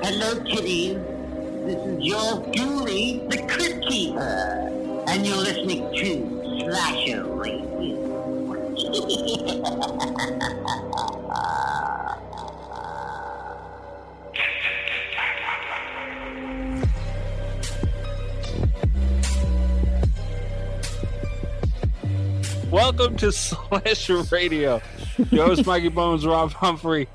Hello, kitties. This is your Julie, the Crypt Keeper, and you're listening to Slasher Radio. Welcome to Slasher Radio. Your host, Mikey Bones, Rob Humphrey,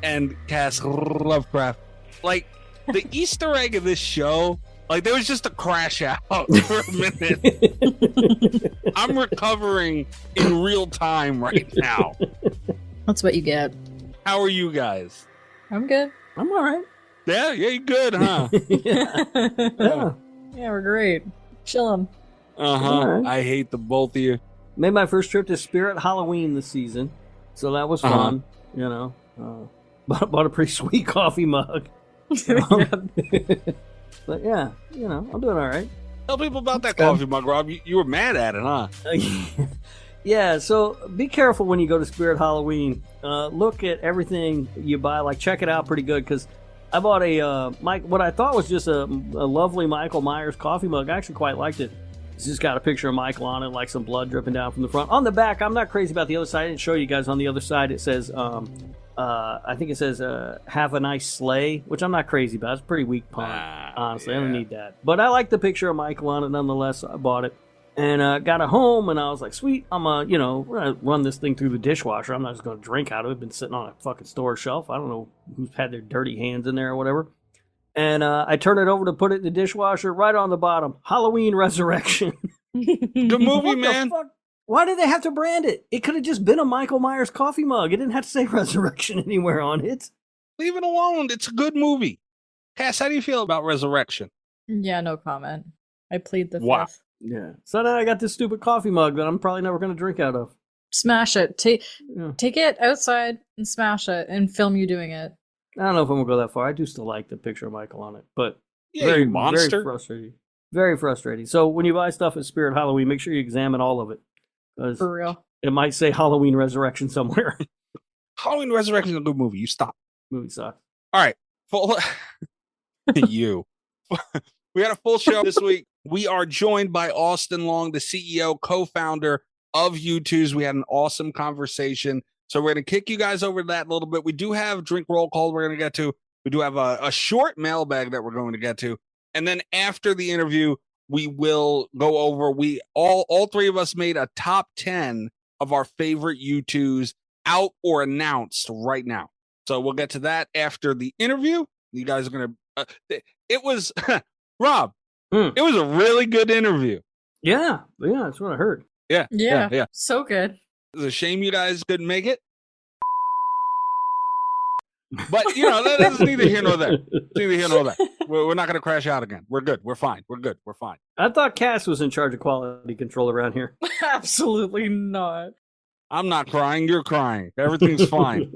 and Cass Lovecraft. Like, the Easter egg of this show, like, there was just a crash out for a minute. I'm recovering in real time right now. That's what you get. How are you guys? I'm good. I'm all right. Yeah, you're good, huh? Yeah. Yeah, we're great. Chilling. Uh-huh. Right. I hate the both of you. Made my first trip to Spirit Halloween this season, so that was fun. You know, bought a pretty sweet coffee mug. But yeah, you know, I'm doing all right. Tell people about that coffee mug, Rob. You were mad at it, huh? Yeah, so be careful when you go to Spirit Halloween. Look at everything you buy. Like, check it out pretty good, because I bought what I thought was just a lovely Michael Myers coffee mug. I actually quite liked it. It's just got a picture of Michael on it, like some blood dripping down from the front. On the back, I'm not crazy about the other side. I didn't show you guys. On the other side, it says, I think it says, have a nice sleigh, which I'm not crazy about. It's a pretty weak pun, honestly. Yeah. I don't need that. But I like the picture of Michael on it nonetheless. I bought it. And got it home, and I was like, sweet, we're going to run this thing through the dishwasher. I'm not just going to drink out of it. It's been sitting on a fucking store shelf. I don't know who's had their dirty hands in there or whatever. And I turn it over to put it in the dishwasher. Right on the bottom, Halloween Resurrection. Good movie, man. Why did they have to brand it? It could have just been a Michael Myers coffee mug. It didn't have to say Resurrection anywhere on it. Leave it alone. It's a good movie. Cass, how do you feel about Resurrection? Yeah, no comment. I plead the Wow. fifth. Yeah. So now I got this stupid coffee mug that I'm probably never going to drink out of. Smash it. Take it outside and smash it and film you doing it. I don't know if I'm going to go that far. I do still like the picture of Michael on it, but Yeah, very monster. Very frustrating. Very frustrating. So when you buy stuff at Spirit Halloween, make sure you examine all of it. For real. It might say Halloween Resurrection somewhere. Halloween Resurrection is a good movie. You stop. Movie sucks. All right. You. We had a full show this week. We are joined by Austin Long, the CEO, co-founder of YouTooz. We had an awesome conversation. So we're going to kick you guys over to that a little bit. We do have drink roll call we're going to get to. We do have a short mailbag that we're going to get to. And then after the interview, we will go over. We all three of us made a top 10 of our favorite YouTooz out or announced right now. So we'll get to that after the interview. You guys are going to... it was... Rob, It was a really good interview. Yeah, that's what I heard. Yeah. So good. It's a shame you guys couldn't make it. But, that's neither here nor there. Neither here nor there. We're not going to crash out again. We're good. We're fine. We're good. We're fine. I thought Cass was in charge of quality control around here. Absolutely not. I'm not crying. You're crying. Everything's fine.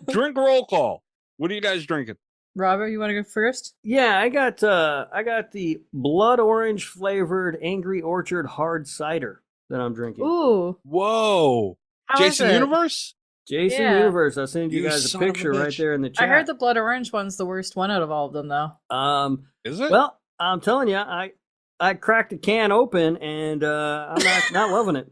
Drink roll call. What are you guys drinking? Robert, you want to go first? Yeah, I got the blood orange flavored Angry Orchard hard cider that I'm drinking. Ooh. Whoa. How Jason is it? Universe? Jason Universe. I'll send you guys a son of a picture right bitch. there in the chat. I heard the blood orange one's the worst one out of all of them, though. Is it? Well, I'm telling you, I cracked a can open and I'm not loving it.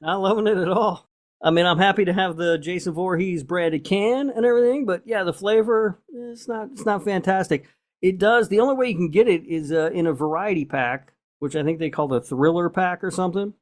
Not loving it at all. I mean, I'm happy to have the Jason Voorhees branded can and everything, but yeah, the flavor it's not fantastic. It does. The only way you can get it is in a variety pack, which I think they call the Thriller pack or something.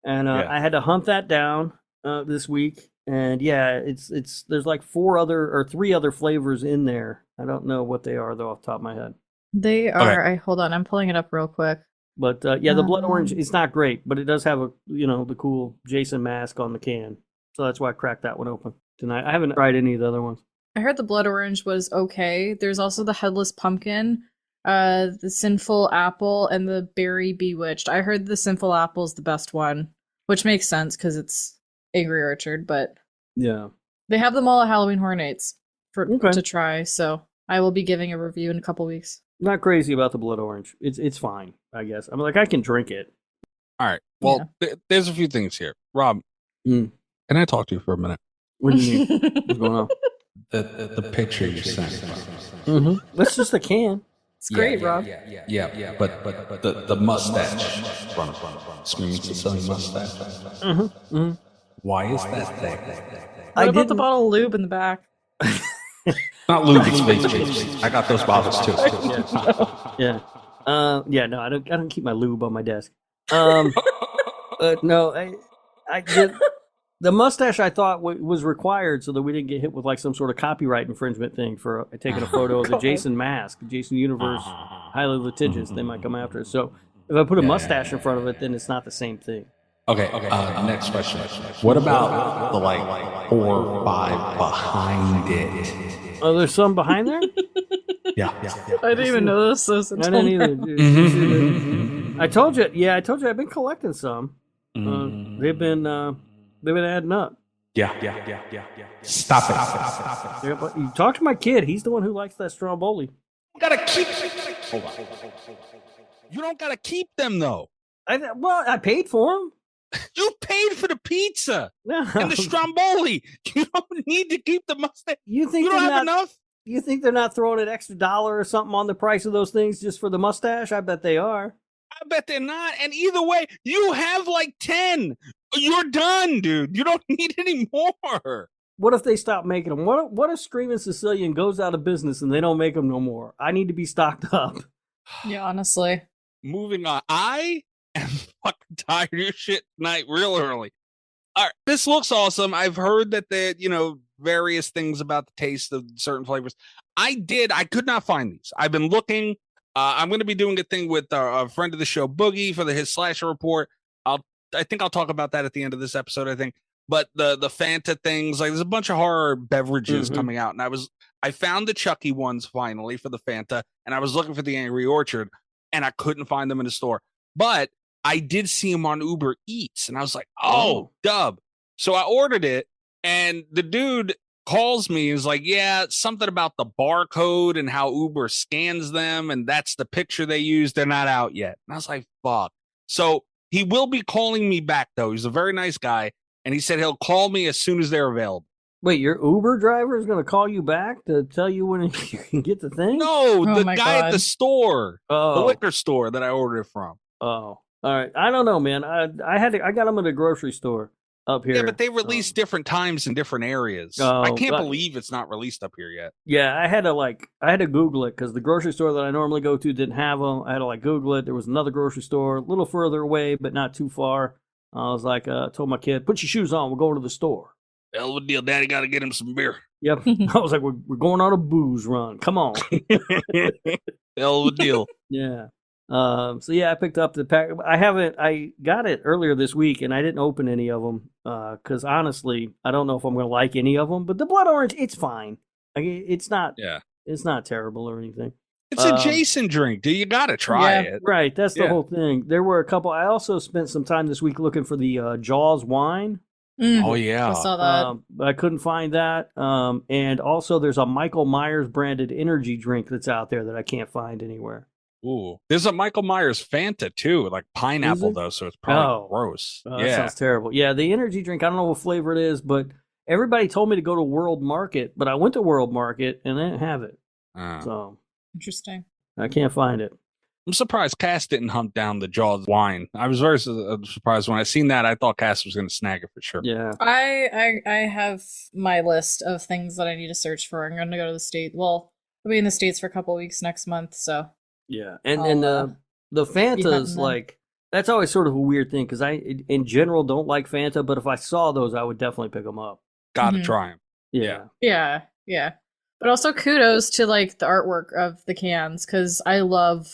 And I had to hunt that down this week. And yeah, it's there's like 3 other flavors in there. I don't know what they are though off the top of my head. They are. Okay. Hold on, I'm pulling it up real quick. But the blood orange, it's not great, but it does have the cool Jason mask on the can. So that's why I cracked that one open tonight. I haven't tried any of the other ones. I heard the blood orange was okay. There's also the headless pumpkin, the sinful apple, and the berry bewitched. I heard the sinful apple is the best one, which makes sense because it's Angry Orchard. But yeah, they have them all at Halloween Horror Nights to try. So I will be giving a review in a couple weeks. Not crazy about the blood orange. It's fine, I guess. I'm like, I can drink it. All right. Well, there's a few things here. Rob, can I talk to you for a minute? What do you mean? What's going on? The picture you sent. Mm-hmm. That's just a can. It's great, Rob. Yeah, but the mustache from Screaming Sicilian mustache. Mm-hmm. Mm-hmm. Why is that there? What about the bottle of lube in the back? Not lube, it's face cheese. I got those bottles too. Yeah. No, I don't keep my lube on my desk. No, the mustache I thought was required so that we didn't get hit with like some sort of copyright infringement thing for taking a photo of the Jason mask, Jason Universe, highly litigious. They might come after us. So if I put a mustache in front of it, then it's not the same thing. Okay. Next question. What about the like 4 or 5 behind it? Oh, there's some behind there? Yeah. I didn't even notice those. I didn't either. Dude. I told you. Yeah, I told you. I've been collecting some. They've been adding up. Yeah. Stop it. You talk to my kid. He's the one who likes that Stromboli. You gotta keep. Hold on. You don't gotta keep them though. I paid for them. You paid for the pizza No. and the Stromboli. You don't need to keep the mustache. You think You don't have enough? You think they're not throwing an extra $1 or something on the price of those things just for the mustache? I bet they are. I bet they're not. And either way, you have like 10. You're done, dude. You don't need any more. What if they stop making them? What if Screaming Sicilian goes out of business and they don't make them no more? I need to be stocked up. Yeah, honestly. Moving on. I am fucking tired of your shit tonight real early. All right, this looks awesome. I've heard that various things about the taste of certain flavors. I could not find these. I've been looking. I'm going to be doing a thing with a friend of the show, Boogie, for his slasher report. I think I'll talk about that at the end of this episode, I think. But the Fanta things, like there's a bunch of horror beverages coming out. And I found the Chucky ones finally for the Fanta, and I was looking for the Angry Orchard, and I couldn't find them in the store. But I did see them on Uber Eats, and I was like, oh, dub. So I ordered it, and the dude calls me and is like, yeah, something about the barcode and how Uber scans them, and that's the picture they use. They're not out yet. And I was like, fuck. So he will be calling me back, though. He's a very nice guy, and he said he'll call me as soon as they're available. Wait, your Uber driver is going to call you back to tell you when you can get the thing? No, the guy at the store, the liquor store that I ordered it from. Oh, all right. I don't know, man. I got them at a grocery store up here. Yeah, but they release different times in different areas. I can't believe it's not released up here yet. Yeah, I had to Google it because the grocery store that I normally go to didn't have them. I had to Google it. There was another grocery store a little further away, but not too far. I was like, told my kid, put your shoes on. We're going to the store. Hell of a deal. Daddy got to get him some beer. Yep. I was like, we're going on a booze run. Come on. Hell of a deal. Yeah. So yeah, I picked up the pack. I got it earlier this week and I didn't open any of them. Cause honestly, I don't know if I'm going to like any of them, but the blood orange, it's fine. It's not terrible or anything. It's a Jason drink. Dude, you got to try it. Right. That's the whole thing. There were a couple. I also spent some time this week looking for the Jaws wine. Oh yeah, I saw that. But I couldn't find that. And also, there's a Michael Myers branded energy drink that's out there that I can't find anywhere. Ooh, there's a Michael Myers Fanta too, like pineapple though, so it's probably gross. That sounds terrible. Yeah, the energy drink. I don't know what flavor it is, but everybody told me to go to World Market, but I went to World Market and they didn't have it. So interesting. I can't find it. I'm surprised Cass didn't hunt down the Jaws wine. I was very surprised when I seen that. I thought Cass was going to snag it for sure. Yeah, I have my list of things that I need to search for. I'm going to go to the state. Well, I'll be in the States for a couple of weeks next month, so yeah. And the Fantas, like, that's always sort of a weird thing because I, in general, don't like Fanta, but if I saw those, I would definitely pick them up. Got to try them. Yeah. But also kudos to like the artwork of the cans because I love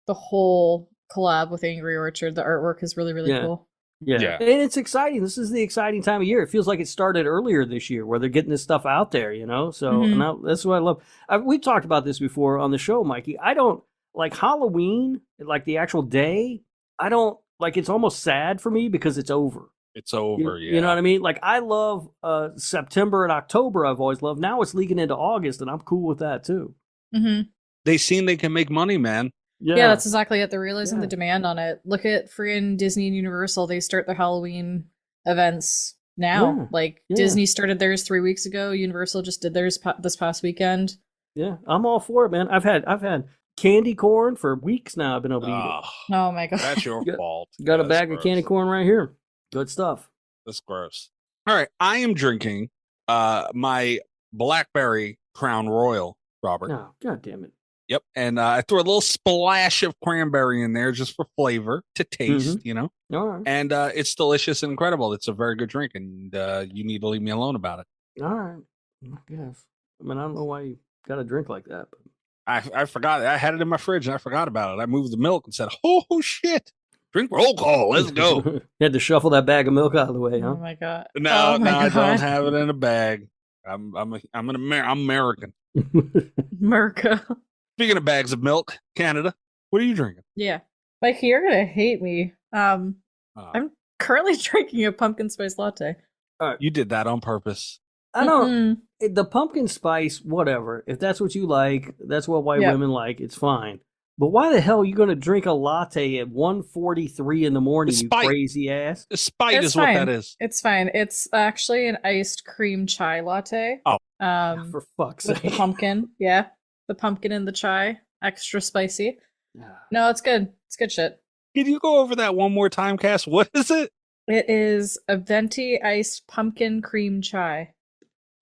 the whole collab with Angry Orchard. The artwork is really, really cool. Yeah. And it's exciting. This is the exciting time of year. It feels like it started earlier this year where they're getting this stuff out there, you know? So that's what I love. We've talked about this before on the show, Mikey. I don't like Halloween, like the actual day. I don't like, it's almost sad for me because it's over. It's over, You know what I mean? Like, I love September and October. I've always loved. Now it's leaking into August, and I'm cool with that, too. Mm-hmm. They seen they can make money, man. Yeah, that's exactly it. They're realizing the demand on it. Look at freaking Disney and Universal. They start their Halloween events now. Yeah. Like Yeah. Disney started theirs 3 weeks ago. Universal just did theirs this past weekend. Yeah, I'm all for it, man. I've had candy corn for weeks now. I've been able to eat it. Oh my god. That's your Got- fault. Got a That's bag gross. of candy corn right here. Good stuff. That's gross. All right, I am drinking my blackberry Crown Royal, Robert. Oh, god damn it. Yep, and I threw a little splash of cranberry in there just for flavor to taste, you know. All right. And it's delicious and incredible. It's a very good drink, and you need to leave me alone about it. All right. I guess. I mean, I don't know why you got a drink like that. But... I forgot. I had it in my fridge, and I forgot about it. I moved the milk and said, "Oh shit, drink roll call. Let's go." You had to shuffle that bag of milk out of the way, huh? Oh my god. No, Oh my I God. don't have it in a bag. I'm American. Merca. Speaking of bags of milk, Canada, what are you drinking? Yeah. Mikey, you're gonna hate me. I'm currently drinking a pumpkin spice latte. You did that on purpose. I don't. The pumpkin spice, whatever. If that's what you like, that's what white Yeah. women like. It's fine. But why the hell are you going to drink a latte at 1:43 in the morning? You Spite. crazy ass. Spite It's is what fine. that is. It's fine. It's actually an iced cream chai latte. Oh. For fuck's With the sake. pumpkin. Yeah. The pumpkin in the chai. Extra spicy. No, it's good. It's good shit. Can you go over that one more time, Cass? What is it? It is a venti iced pumpkin cream chai.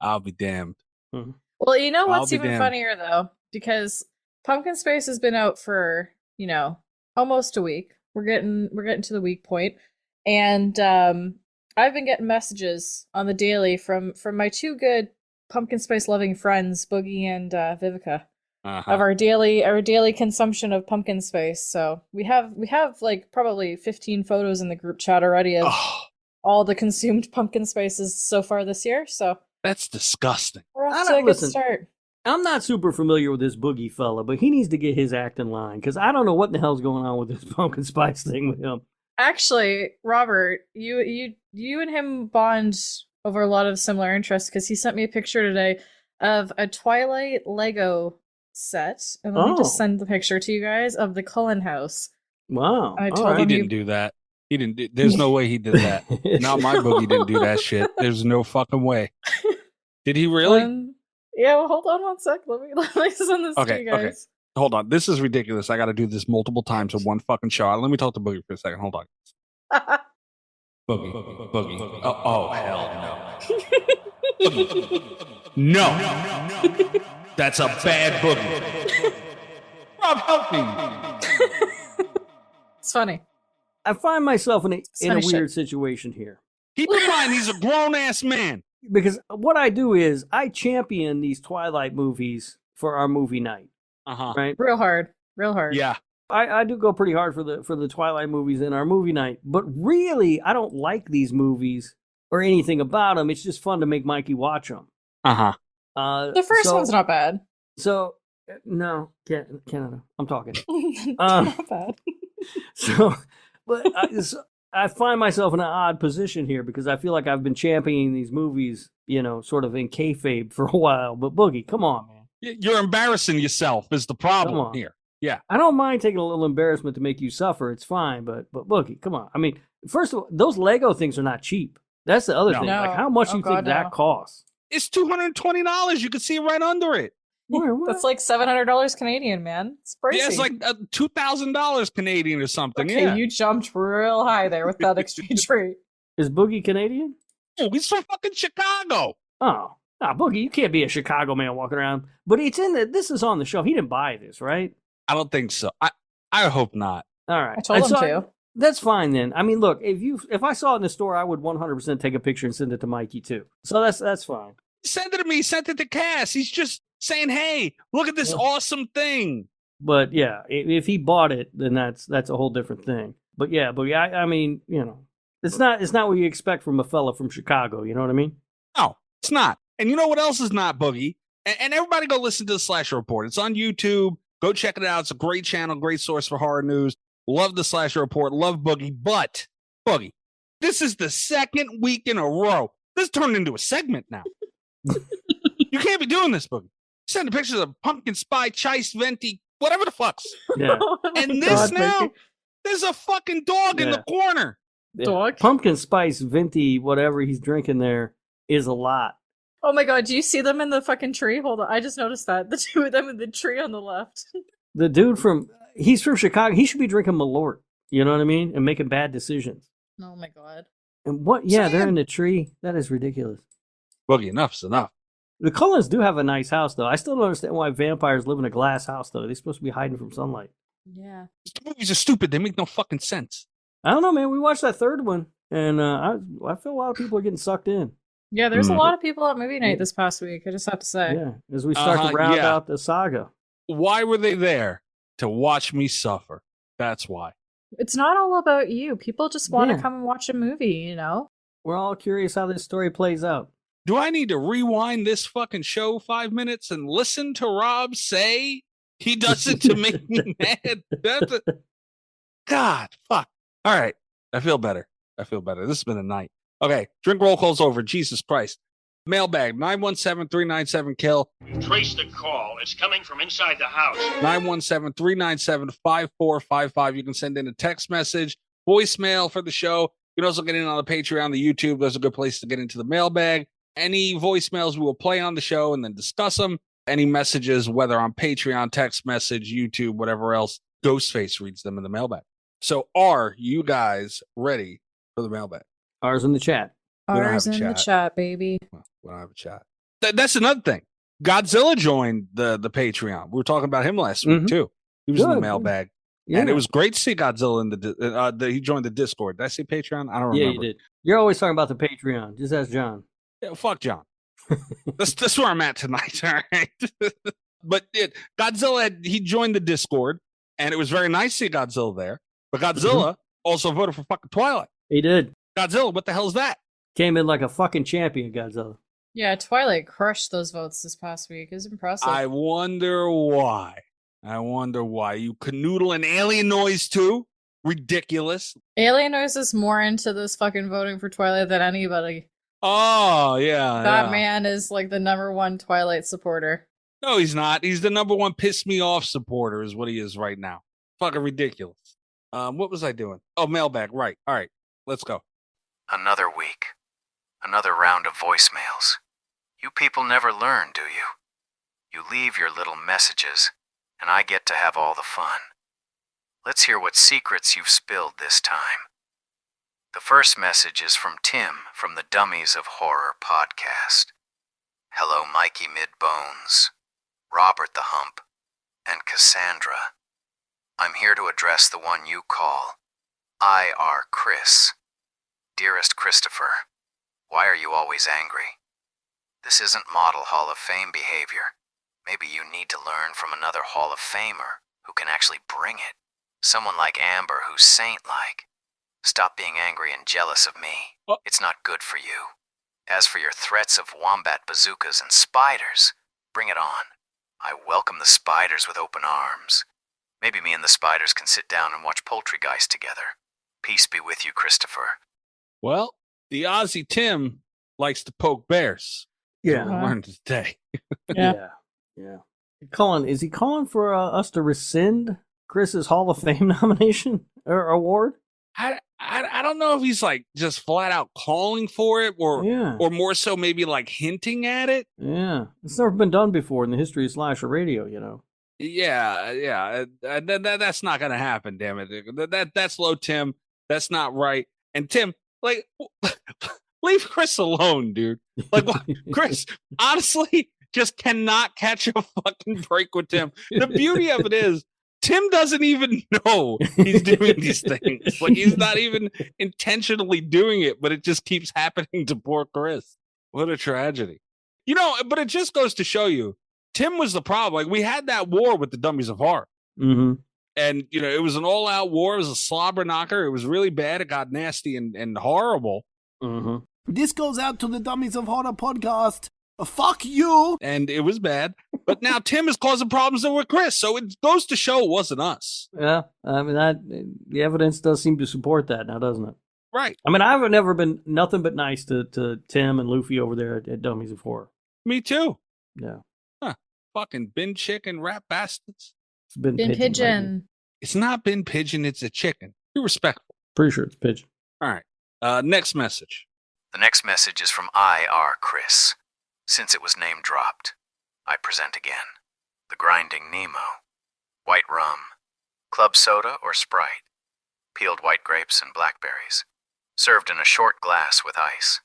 I'll be damned. Well, you know I'll what's be even damned. funnier though? Because pumpkin spice has been out for, almost a week. We're getting to the week point. And I've been getting messages on the daily from my two good pumpkin spice loving friends, Boogie and Vivica, of our daily consumption of pumpkin spice. So we have like probably 15 photos in the group chat already of all the consumed pumpkin spices so far this year. So That's disgusting. we're off to a good start. I'm not super familiar with this Boogie fella, but he needs to get his act in line because I don't know what the hell's going on with this pumpkin spice thing with him. Actually, Robert, you and him bond over a lot of similar interests because he sent me a picture today of a Twilight Lego set, and let me just send the picture to you guys of the Cullen house. Wow. I All told right. He him didn't do that. He didn't. There's no way he did that. Not my Boogie didn't do that shit. There's no fucking way. Did he really? Yeah. Well, hold on one sec. Let me send this to you Okay. guys. Hold on. This is ridiculous. I got to do this multiple times in one fucking shot. Let me talk to Boogie for a second. Hold on. Boogie. Oh hell no. Boogie. No. That's a bad Boogie. Rob, help me. It's funny. I find myself in a funny weird situation here. Keep in mind, he's a grown ass man. Because what I do is I champion these Twilight movies for our movie night. Right? Real hard. Yeah. I do go pretty hard for the Twilight movies in our movie night. But really, I don't like these movies or anything about them. It's just fun to make Mikey watch them. The first one's not bad. So, no, Canada. I'm talking. Not bad. But I find myself in an odd position here because I feel like I've been championing these movies, sort of in kayfabe for a while. But Boogie, come on, man. You're embarrassing yourself is the problem here. Yeah. I don't mind taking a little embarrassment to make you suffer. It's fine. But Boogie, come on. I mean, first of all, those Lego things are not cheap. That's the other thing. No. Like, how much Oh, do you think God, that no. costs? It's $220. You can see it right under it. Where? That's like $700 Canadian, man. It's pricey. Yeah, it's like $2,000 Canadian or something. Okay, Yeah. you jumped real high there with that exchange rate. Is Boogie Canadian? Oh, he's from fucking Chicago. Oh, Boogie, you can't be a Chicago man walking around. But it's this is on the shelf. He didn't buy this, right? I don't think so. I hope not. All right. I told him So to. That's fine then. I mean, look, if I saw it in the store, I would 100% take a picture and send it to Mikey too. So that's fine. Send it to me. Send it to Cass. He's just saying, hey, look at this awesome thing. But yeah, if he bought it, then that's a whole different thing. But yeah, I mean, it's not what you expect from a fella from Chicago. You know what I mean? No, it's not. And you know what else is not, Boogie? And everybody go listen to the Slasher Report. It's on YouTube. Go check it out. It's a great channel, great source for horror news. Love the Slasher Report. Love Boogie. But, Boogie, this is the second week in a row. This turned into a segment now. You can't be doing this, Boogie. Send pictures of pumpkin spice, chice, venti, whatever the fucks. Yeah. Oh my And this God, now, Mikey. there's a fucking dog in the corner. Dog? Pumpkin spice venti, whatever he's drinking there, is a lot. Oh my god, do you see them in the fucking tree? Hold on, I just noticed that. The two of them in the tree on the left. The dude he's from Chicago. He should be drinking Malort. You know what I mean? And making bad decisions. Oh my god. And what? Yeah, they're in the tree. That is ridiculous. Boogie, enough's enough. The Cullens do have a nice house, though. I still don't understand why vampires live in a glass house, though. They're supposed to be hiding from sunlight. Yeah. These movies are stupid. They make no fucking sense. I don't know, man. We watched that third one, and I feel a lot of people are getting sucked in. Yeah, there's a lot of people at movie night this past week, I just have to say. Yeah, as we start to round out the saga. Why were they there? To watch me suffer. That's why. It's not all about you. People just want to Yeah. come and watch a movie, you know? We're all curious how this story plays out. Do I need to rewind this fucking show 5 minutes and listen to Rob say he does it to make me mad? God, fuck. All right. I feel better. This has been a night. Okay. Drink roll call's over. Jesus Christ. Mailbag 917-397-KILL. Trace the call. It's coming from inside the house. 917-397-5455. You can send in a text message, voicemail for the show. You can also get in on the Patreon, the YouTube. Those are a good place to get into the mailbag. Any voicemails we will play on the show and then discuss them. Any messages, whether on Patreon, text message, YouTube, whatever else, Ghostface reads them in the mailbag. So are you guys ready for the mailbag? Ours in the chat. We don't Ours have a in the chat, baby. We don't have a chat. That's another thing. Godzilla joined the Patreon. We were talking about him last week, too. He was in the mailbag. Yeah. And it was great to see Godzilla in he joined the Discord. Did I say Patreon? I don't remember. Yeah, you did. You're always talking about the Patreon. Just ask John. Yeah, fuck John. That's where I'm at tonight. All right. But Godzilla, he joined the Discord, and it was very nice to see Godzilla there. But Godzilla also voted for fucking Twilight. He did. Godzilla, what the hell's that? Came in like a fucking champion, Godzilla. Yeah, Twilight crushed those votes this past week. It was impressive. I wonder why. You canoodling alien noise too? Ridiculous. Alien Noise is more into this fucking voting for Twilight than anybody. Oh, yeah. That man is like the #1 Twilight supporter. No, he's not. He's the #1 piss me off supporter is what he is right now. Fucking ridiculous. What was I doing? Oh, mailbag. Right. All right. Let's go. Another week. Another round of voicemails. You people never learn, do you? You leave your little messages, and I get to have all the fun. Let's hear what secrets you've spilled this time. The first message is from Tim from the Dummies of Horror podcast. Hello, Mikey Midbones, Robert the Hump, and Cassandra. I'm here to address the one you call IR Chris. Dearest Christopher, why are you always angry? This isn't model Hall of Fame behavior. Maybe you need to learn from another Hall of Famer who can actually bring it. Someone like Amber who's saint-like. Stop being angry and jealous of me. It's not good for you. As for your threats of wombat bazookas and spiders, bring it on. I welcome the spiders with open arms. Maybe me and the spiders can sit down and watch Poultrygeist together. Peace be with you, Christopher. Well, the Aussie Tim likes to poke bears. Yeah. We learned today. Yeah. Yeah. Is he calling for us to rescind Chris's Hall of Fame nomination or award? I don't know if he's like just flat out calling for it or more so maybe like hinting at it. Yeah. It's never been done before in the history of slasher radio, you know. Yeah. That's not going to happen, damn it. That's low, Tim. That's not right. And Tim, like, leave Chris alone, dude. Like, Chris, honestly, just cannot catch a fucking break with Tim. The beauty of it is, Tim doesn't even know he's doing these things. Like, he's not even intentionally doing it, but it just keeps happening to poor Chris. What a tragedy. You know, but it just goes to show you, Tim was the problem. Like, we had that war with the Dummies of Horror. Mm-hmm. And, you know, it was an all-out war. It was a slobber knocker. It was really bad. It got nasty and horrible. Mm-hmm. This goes out to the Dummies of Horror podcast. Fuck you! And it was bad. But now Tim is causing problems with Chris. So it goes to show it wasn't us. Yeah. I mean, the evidence does seem to support that now, doesn't it? Right. I mean, I've never been nothing but nice to Tim and Luffy over there at Dummies of Horror. Me too. Yeah. Huh. Fucking bin chicken rat bastards. It's been Pigeon. It's not bin pigeon. It's a chicken. Be respectful. Pretty sure it's pigeon. All right. Next message. The next message is from IR Chris. Since it was name dropped, I present again. The Grinding Nemo. White rum. Club soda or Sprite. Peeled white grapes and blackberries. Served in a short glass with ice.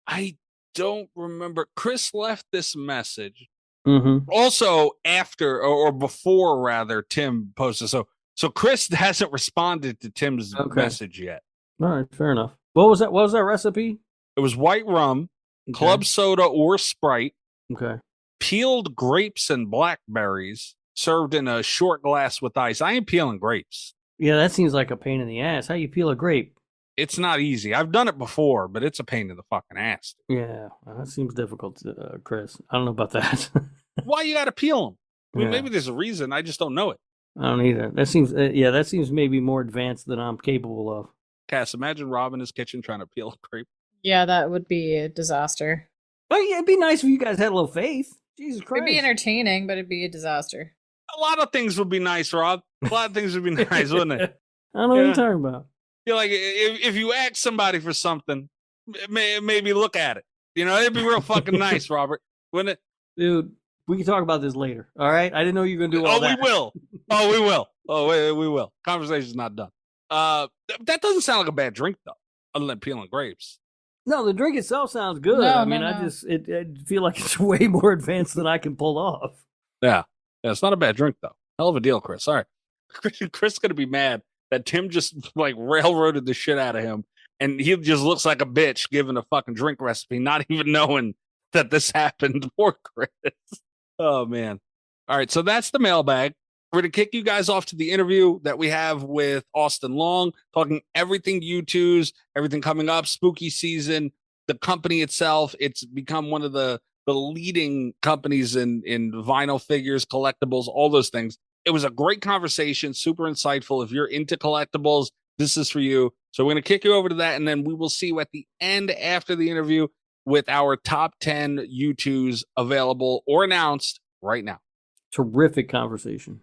I don't remember. Chris left this message. Mm-hmm. Also after or before rather Tim posted. So Chris hasn't responded to Tim's message yet. All right, fair enough. What was that? What was that recipe? It was white rum, club soda or Sprite, Okay. peeled grapes and blackberries, served in a short glass with ice. I ain't peeling grapes. Yeah, that seems like a pain in the ass. How you peel a grape? It's not easy. I've done it before, but it's a pain in the fucking ass. Yeah, that seems difficult, Chris. I don't know about that. Why you got to peel them? I mean, Yeah. maybe there's a reason. I just don't know it. I don't either. That seems, that seems maybe more advanced than I'm capable of. Cass, imagine Rob in his kitchen trying to peel a grape. Yeah, that would be a disaster. But yeah, it'd be nice if you guys had a little faith. Jesus Christ. It'd be entertaining, but it'd be a disaster. A lot of things would be nice, Rob. A lot of things would be nice, wouldn't it? I don't know what you're talking about. You're like, if you ask somebody for something, maybe look at it. You know, it'd be real fucking nice, Robert, wouldn't it? Dude, we can talk about this later. All right? I didn't know you were going to do all that. We will. Oh, we will. Oh, we will. Conversation's not done. That doesn't sound like a bad drink, though, other than peeling grapes. No, the drink itself sounds good. No, I mean, no. I feel like it's way more advanced than I can pull off. Yeah, it's not a bad drink, though. Hell of a deal, Chris. All right. Chris going to be mad that Tim just, like, railroaded the shit out of him, and he just looks like a bitch giving a fucking drink recipe, not even knowing that this happened. Poor Chris. Oh, man. All right, so that's the mailbag. We're going to kick you guys off to the interview that we have with Austin Long, talking everything YouTooz, everything coming up, spooky season, the company itself. It's become one of the leading companies in vinyl figures, collectibles, all those things. It was a great conversation, super insightful. If you're into collectibles, this is for you. So we're going to kick you over to that, and then we will see you at the end after the interview with our top 10 YouTooz available or announced right now. Terrific conversation.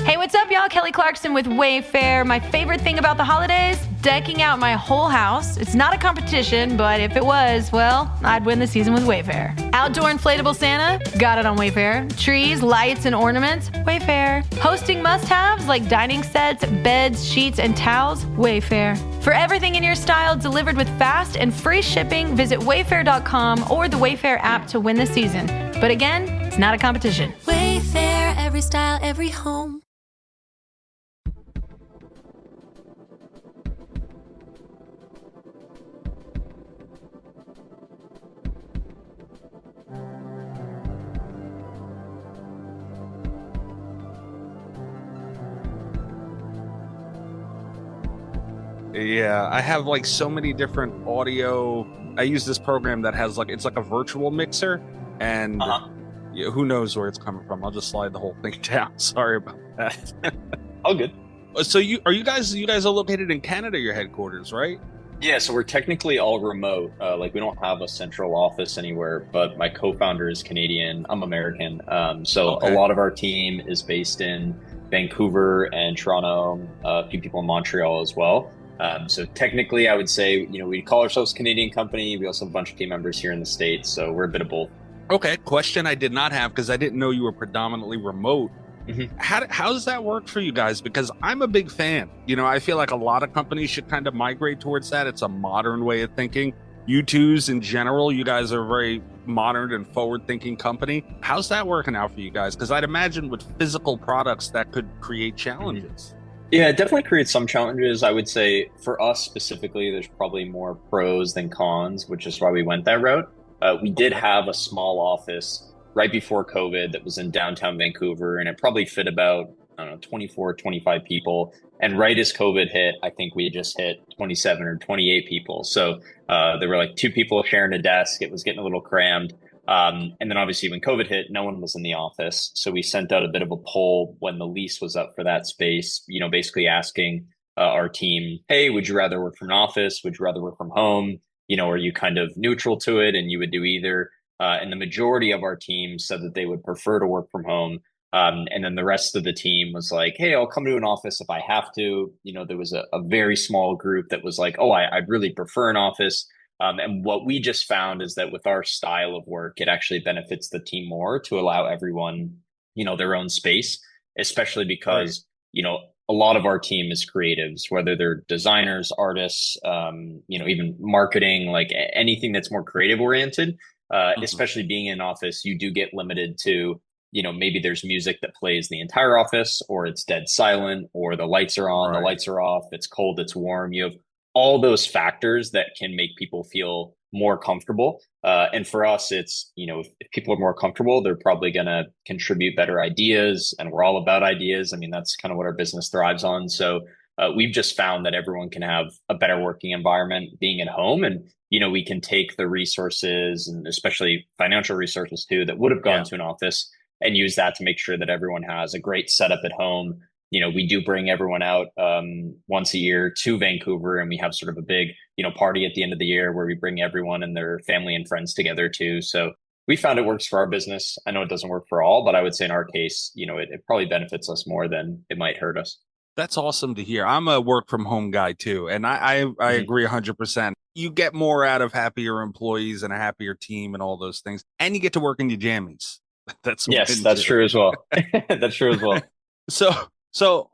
Hey, what's up, y'all? Kelly Clarkson with Wayfair. My favorite thing about the holidays? Decking out my whole house. It's not a competition, but if it was, well, I'd win the season with Wayfair. Outdoor inflatable Santa? Got it on Wayfair. Trees, lights, and ornaments? Wayfair. Hosting must-haves like dining sets, beds, sheets, and towels? Wayfair. For everything in your style delivered with fast and free shipping, visit wayfair.com or the Wayfair app to win the season. But again, it's not a competition. Wayfair, every style, every home. Yeah, I have like so many different audio. I use this program that has like, it's like a virtual mixer, and yeah, who knows where it's coming from. I'll just slide the whole thing down. Sorry about that. All good. So you guys are located in Canada, your headquarters, right? Yeah, so we're technically all remote. Like we don't have a central office anywhere, but my co-founder is Canadian. I'm American. So a lot of our team is based in Vancouver and Toronto, a few people in Montreal as well. So technically I would say, we call ourselves a Canadian company. We also have a bunch of team members here in the States. So we're a bit of both. Okay. Question I did not have, because I didn't know you were predominantly remote. Mm-hmm. How does that work for you guys? Because I'm a big fan. I feel like a lot of companies should kind of migrate towards that. It's a modern way of thinking. YouTooz in general, you guys are a very modern and forward-thinking company. How's that working out for you guys? Because I'd imagine with physical products that could create challenges. Yeah, it definitely creates some challenges. I would say for us specifically, there's probably more pros than cons, which is why we went that route. We did have a small office right before COVID that was in downtown Vancouver, and it probably fit about, 24, 25 people. And right as COVID hit, I think we just hit 27 or 28 people. So there were like two people sharing a desk. It was getting a little crammed. And then obviously when COVID hit, no one was in the office. So we sent out a bit of a poll when the lease was up for that space, basically asking our team, hey, would you rather work from an office? Would you rather work from home? Are you kind of neutral to it and you would do either? And the majority of our team said that they would prefer to work from home. And then the rest of the team was like, hey, I'll come to an office if I have to. There was a very small group that was like, oh, I'd really prefer an office. And what we just found is that with our style of work, it actually benefits the team more to allow everyone, their own space, especially because, a lot of our team is creatives, whether they're designers, artists, even marketing, like anything that's more creative oriented, especially being in an office, you do get limited to, maybe there's music that plays the entire office, or it's dead silent, or the lights are on, the lights are off, it's cold, it's warm. You have all those factors that can make people feel more comfortable. And for us, it's, if people are more comfortable, they're probably going to contribute better ideas. And we're all about ideas. I mean, that's kind of what our business thrives on. So we've just found that everyone can have a better working environment being at home. And, we can take the resources, and especially financial resources too, that would have gone to an office, and use that to make sure that everyone has a great setup at home. We do bring everyone out once a year to Vancouver, and we have sort of a big, party at the end of the year where we bring everyone and their family and friends together too. So we found it works for our business. I know it doesn't work for all, but I would say in our case, it probably benefits us more than it might hurt us. That's awesome to hear. I'm a work from home guy too, and I agree 100%. You get more out of happier employees and a happier team and all those things, and you get to work in your jammies. That's true as well. That's true as well. So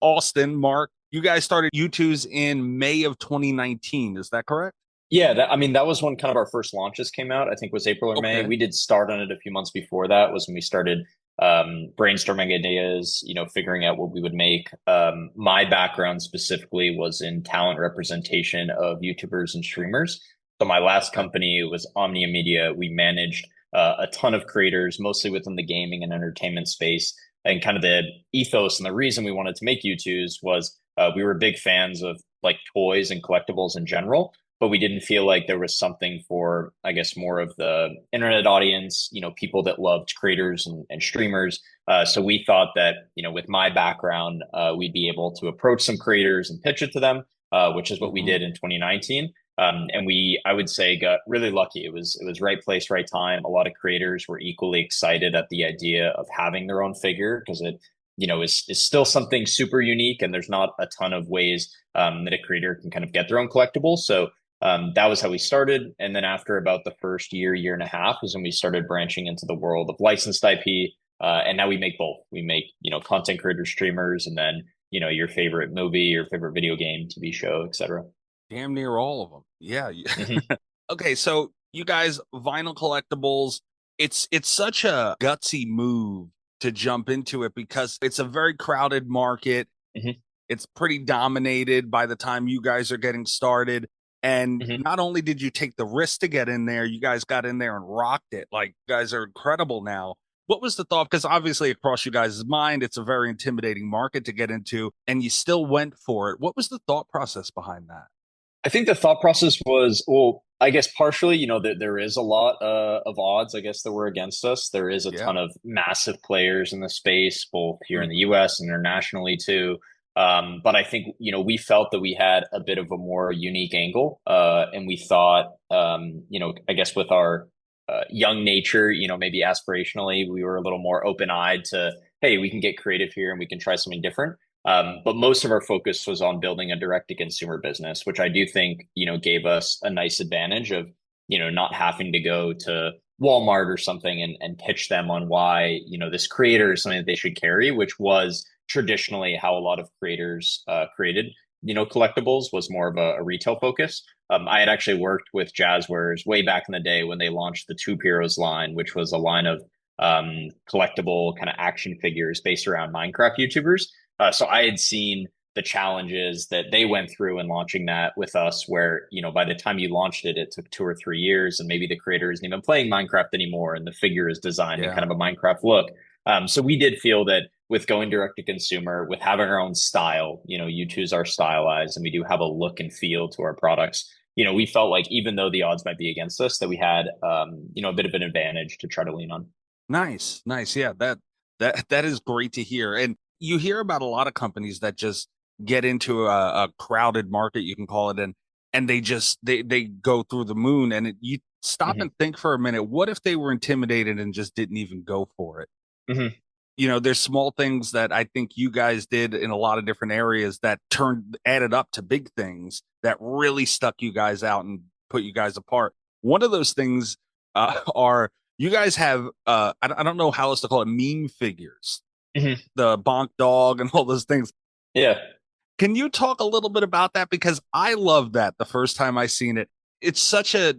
Austin, Mark, you guys started YouTooz in May of 2019. Is that correct? Yeah, that was when kind of our first launches came out. I think it was April or May. We did start on it a few months before that. Was when we started brainstorming ideas, figuring out what we would make. My background specifically was in talent representation of YouTubers and streamers. So my last company was Omnia Media. We managed a ton of creators, mostly within the gaming and entertainment space. And kind of the ethos and the reason we wanted to make YouTooz was we were big fans of like toys and collectibles in general, but we didn't feel like there was something for, I guess, more of the internet audience, people that loved creators and streamers. So we thought that, with my background, we'd be able to approach some creators and pitch it to them, which is what we did in 2019. And I would say, got really lucky. It was right place, right time. A lot of creators were equally excited at the idea of having their own figure, because it, is still something super unique, and there's not a ton of ways that a creator can kind of get their own collectibles. So that was how we started. And then after about the first year and a half was when we started branching into the world of licensed IP. And now we make both. We make, content creators, streamers, and then, your favorite movie, your favorite video game, TV show, etc. Damn near all of them. Yeah. Okay, so you guys, vinyl collectibles, it's such a gutsy move to jump into it because it's a very crowded market. It's pretty dominated by the time you guys are getting started. And not only did you take the risk to get in there, you guys got in there and rocked it. Like, you guys are incredible now. What was the thought? Because obviously across you guys' mind, it's a very intimidating market to get into, and you still went for it. What was the thought process behind that? I think the thought process was, well, I guess partially, that there is a lot of odds, I guess, that were against us. There is a ton of massive players in the space, both here in the US and internationally too. But I think, we felt that we had a bit of a more unique angle. And we thought, I guess with our young nature, maybe aspirationally, we were a little more open-eyed to, hey, we can get creative here and we can try something different. But most of our focus was on building a direct-to-consumer business, which I do think, gave us a nice advantage of, not having to go to Walmart or something and pitch them on why, this creator is something that they should carry, which was traditionally how a lot of creators created, collectibles, was more of a retail focus. I had actually worked with Jazzwares way back in the day when they launched the Tube Heroes line, which was a line of collectible kind of action figures based around Minecraft YouTubers. So I had seen the challenges that they went through in launching that with us, where, by the time you launched it, it took 2 or 3 years, and maybe the creator isn't even playing Minecraft anymore, and the figure is designed in kind of a Minecraft look. So we did feel that with going direct to consumer, with having our own style, YouTooz are stylized, and we do have a look and feel to our products. We felt like even though the odds might be against us, that we had, a bit of an advantage to try to lean on. Nice. Yeah, that is great to hear. And you hear about a lot of companies that just get into a crowded market, you can call it, and they just they go through the moon. And you stop and think for a minute, what if they were intimidated and just didn't even go for it? there's small things that I think you guys did in a lot of different areas that added up to big things that really stuck you guys out and put you guys apart. One of those things are you guys have, I don't know how else to call it, meme figures, the bonk dog and all those things. Yeah. Can you talk a little bit about that? Because I love that the first time I seen it. It's such a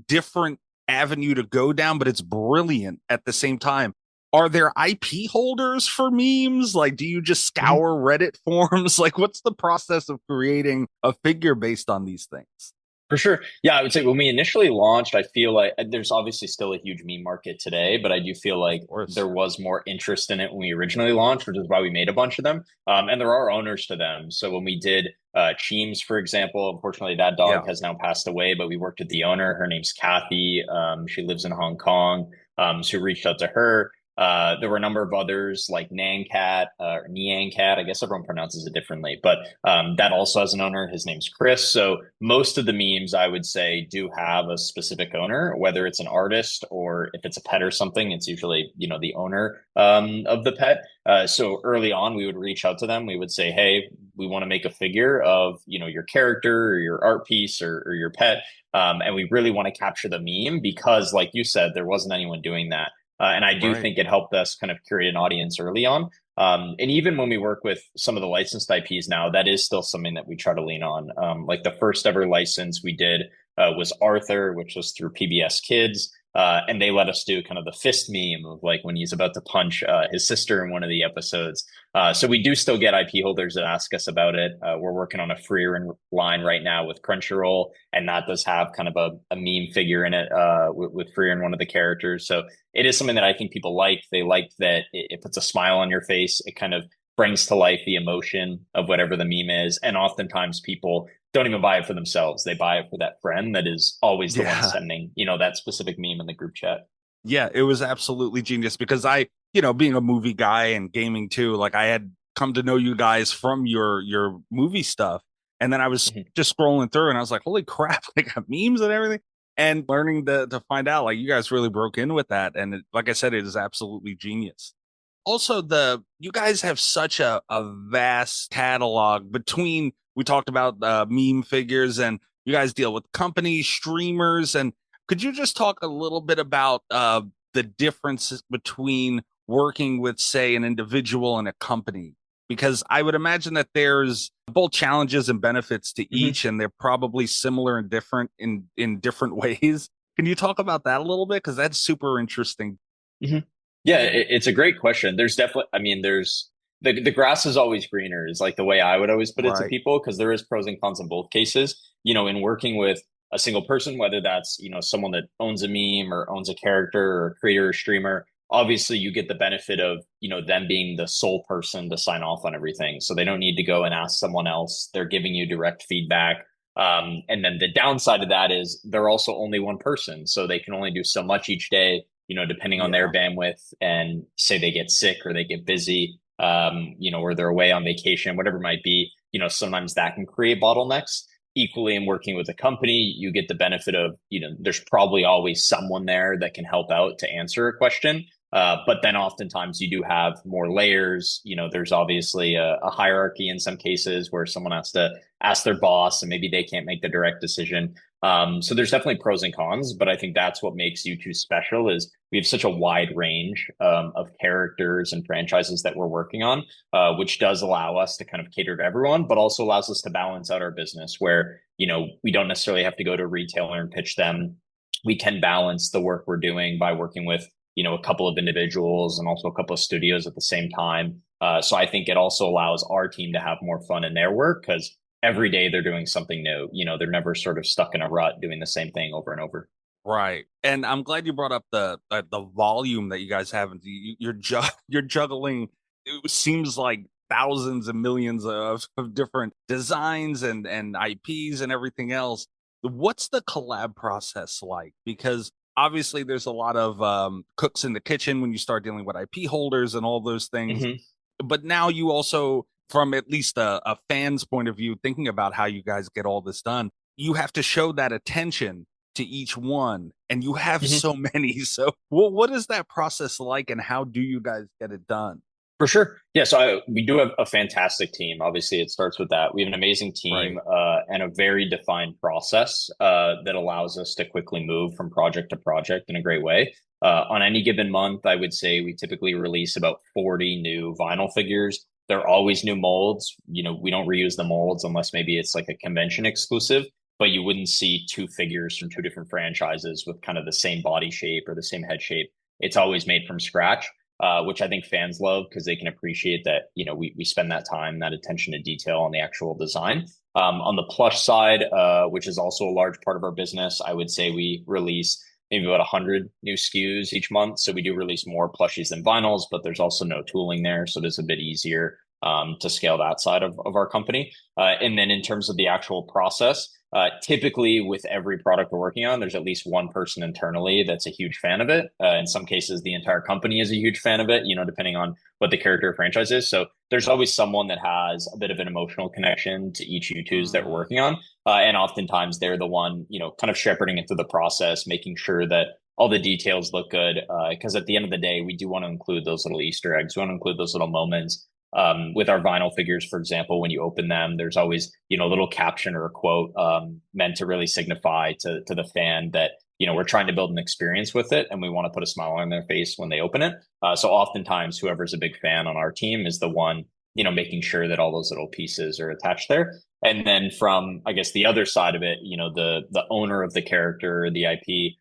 different avenue to go down, but it's brilliant at the same time. Are there IP holders for memes? Like, do you just scour Reddit forums? Like, what's the process of creating a figure based on these things? For sure. Yeah, I would say when we initially launched, I feel like there's obviously still a huge meme market today, but I do feel like there was more interest in it when we originally launched, which is why we made a bunch of them. And there are owners to them. So when we did Cheems, for example, unfortunately that dog has now passed away, but we worked with the owner. Her name's Kathy. She lives in Hong Kong. So we reached out to her. There were a number of others like Nancat or Niancat. I guess everyone pronounces it differently, but that also has an owner. His name's Chris. So most of the memes, I would say, do have a specific owner, whether it's an artist or if it's a pet or something. It's usually, the owner of the pet. So early on, we would reach out to them. We would say, hey, we want to make a figure of, your character or your art piece or your pet. And we really want to capture the meme because, like you said, there wasn't anyone doing that. And I do think it helped us kind of create an audience early on. And even when we work with some of the licensed IPs now, that is still something that we try to lean on. Like the first ever license we did was Arthur, which was through PBS Kids. And they let us do kind of the fist meme of like when he's about to punch his sister in one of the episodes. So we do still get IP holders that ask us about it. We're working on a freer line right now with Crunchyroll, and that does have kind of a meme figure in it with Freer and one of the characters. So it is something that I think people like. They like that it puts a smile on your face. It kind of brings to life the emotion of whatever the meme is. And oftentimes people don't even buy it for themselves. They buy it for that friend that is always the one sending, that specific meme in the group chat. Yeah, it was absolutely genius because I, being a movie guy and gaming too, like I had come to know you guys from your movie stuff. And then I was just scrolling through and I was like, holy crap, they got memes and everything. And learning to find out, like, you guys really broke in with that. And like I said, it is absolutely genius. Also, you guys have such a vast catalog between, we talked about meme figures, and you guys deal with companies, streamers. And could you just talk a little bit about the differences between working with, say, an individual and a company? Because I would imagine that there's both challenges and benefits to each, and they're probably similar and different in different ways. Can you talk about that a little bit? Because that's super interesting. Yeah, it's a great question. There's definitely, there's the grass is always greener is like the way I would always put it to people, because there is pros and cons in both cases. In working with a single person, whether that's, someone that owns a meme or owns a character or a creator or streamer, obviously you get the benefit of, them being the sole person to sign off on everything. So they don't need to go and ask someone else. They're giving you direct feedback. And then the downside of that is they're also only one person. So they can only do so much each day, depending on their bandwidth, and say they get sick or they get busy, or they're away on vacation, whatever it might be, sometimes that can create bottlenecks. Equally, in working with a company, you get the benefit of, there's probably always someone there that can help out to answer a question. But then oftentimes you do have more layers. There's obviously a hierarchy in some cases where someone has to ask their boss and maybe they can't make the direct decision. So there's definitely pros and cons, but I think that's what makes YouTooz special is we have such a wide range of characters and franchises that we're working on, which does allow us to kind of cater to everyone, but also allows us to balance out our business where, we don't necessarily have to go to a retailer and pitch them. We can balance the work we're doing by working with, a couple of individuals and also a couple of studios at the same time. So I think it also allows our team to have more fun in their work because every day they're doing something new. They're never sort of stuck in a rut doing the same thing over and over. Right. And I'm glad you brought up the volume that you guys have. You're juggling, it seems like thousands and millions of different designs and IPs and everything else. What's the collab process like? Because obviously there's a lot of cooks in the kitchen when you start dealing with IP holders and all those things. But now you also, from at least a fan's point of view, thinking about how you guys get all this done, you have to show that attention to each one, and you have Mhm. so many. So what is that process like, and how do you guys get it done? For sure. Yeah. So we do have a fantastic team. Obviously, it starts with that. We have an amazing team and a very defined process that allows us to quickly move from project to project in a great way. On any given month, I would say we typically release about 40 new vinyl figures. They're always new molds. We don't reuse the molds unless maybe it's like a convention exclusive, but you wouldn't see two figures from two different franchises with kind of the same body shape or the same head shape. It's always made from scratch. Which I think fans love because they can appreciate that, we spend that time, that attention to detail on the actual design. On the plush side, which is also a large part of our business, I would say we release maybe about 100 new SKUs each month. So we do release more plushies than vinyls, but there's also no tooling there. So it is a bit easier to scale that side of our company. And then in terms of the actual process, typically with every product we're working on, there's at least one person internally that's a huge fan of it. In some cases, the entire company is a huge fan of it, depending on what the character or franchise is. So there's always someone that has a bit of an emotional connection to each YouTooz that we're working on. And oftentimes they're the one, kind of shepherding it through the process, making sure that all the details look good. Because at the end of the day, we do want to include those little Easter eggs. We want to include those little moments. With our vinyl figures, for example, when you open them, there's always, a little caption or a quote meant to really signify to the fan that, we're trying to build an experience with it and we want to put a smile on their face when they open it. So oftentimes whoever's a big fan on our team is the one, making sure that all those little pieces are attached there. And then from, I guess, the other side of it, the owner of the character, the IP,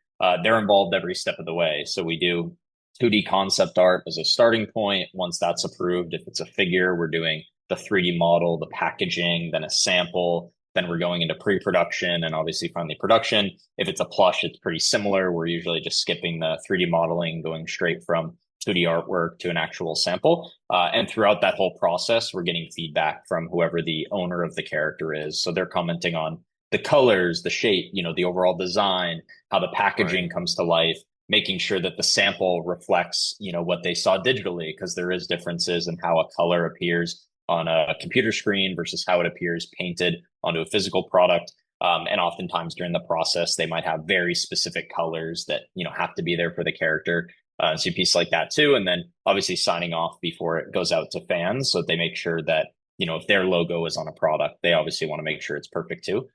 they're involved every step of the way. So we do 2D concept art as a starting point. Once that's approved, if it's a figure, we're doing the 3D model, the packaging, then a sample, then we're going into pre-production and obviously finally production. If it's a plush, it's pretty similar. We're usually just skipping the 3D modeling, going straight from 2D artwork to an actual sample. And throughout that whole process, we're getting feedback from whoever the owner of the character is. So they're commenting on the colors, the shape, the overall design, how the packaging comes to life, making sure that the sample reflects, what they saw digitally, because there is differences in how a color appears on a computer screen versus how it appears painted onto a physical product. And oftentimes during the process, they might have very specific colors that, have to be there for the character. So a piece like that too. And then obviously signing off before it goes out to fans. So they make sure that, if their logo is on a product, they obviously want to make sure it's perfect too.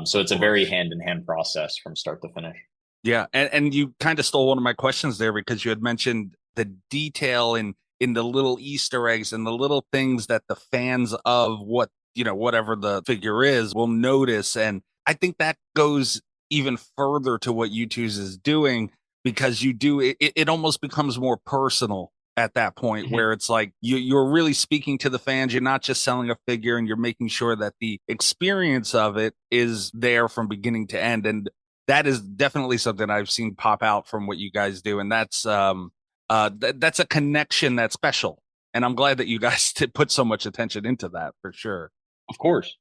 So it's a very hand-in-hand process from start to finish. Yeah, and you kind of stole one of my questions there because you had mentioned the detail in the little Easter eggs and the little things that the fans of whatever the figure is will notice. And I think that goes even further to what YouTooz is doing because it almost becomes more personal at that point where it's like you're really speaking to the fans. You're not just selling a figure and you're making sure that the experience of it is there from beginning to end. And that is definitely something I've seen pop out from what you guys do. And that's a connection that's special. And I'm glad that you guys put so much attention into that for sure. Of course.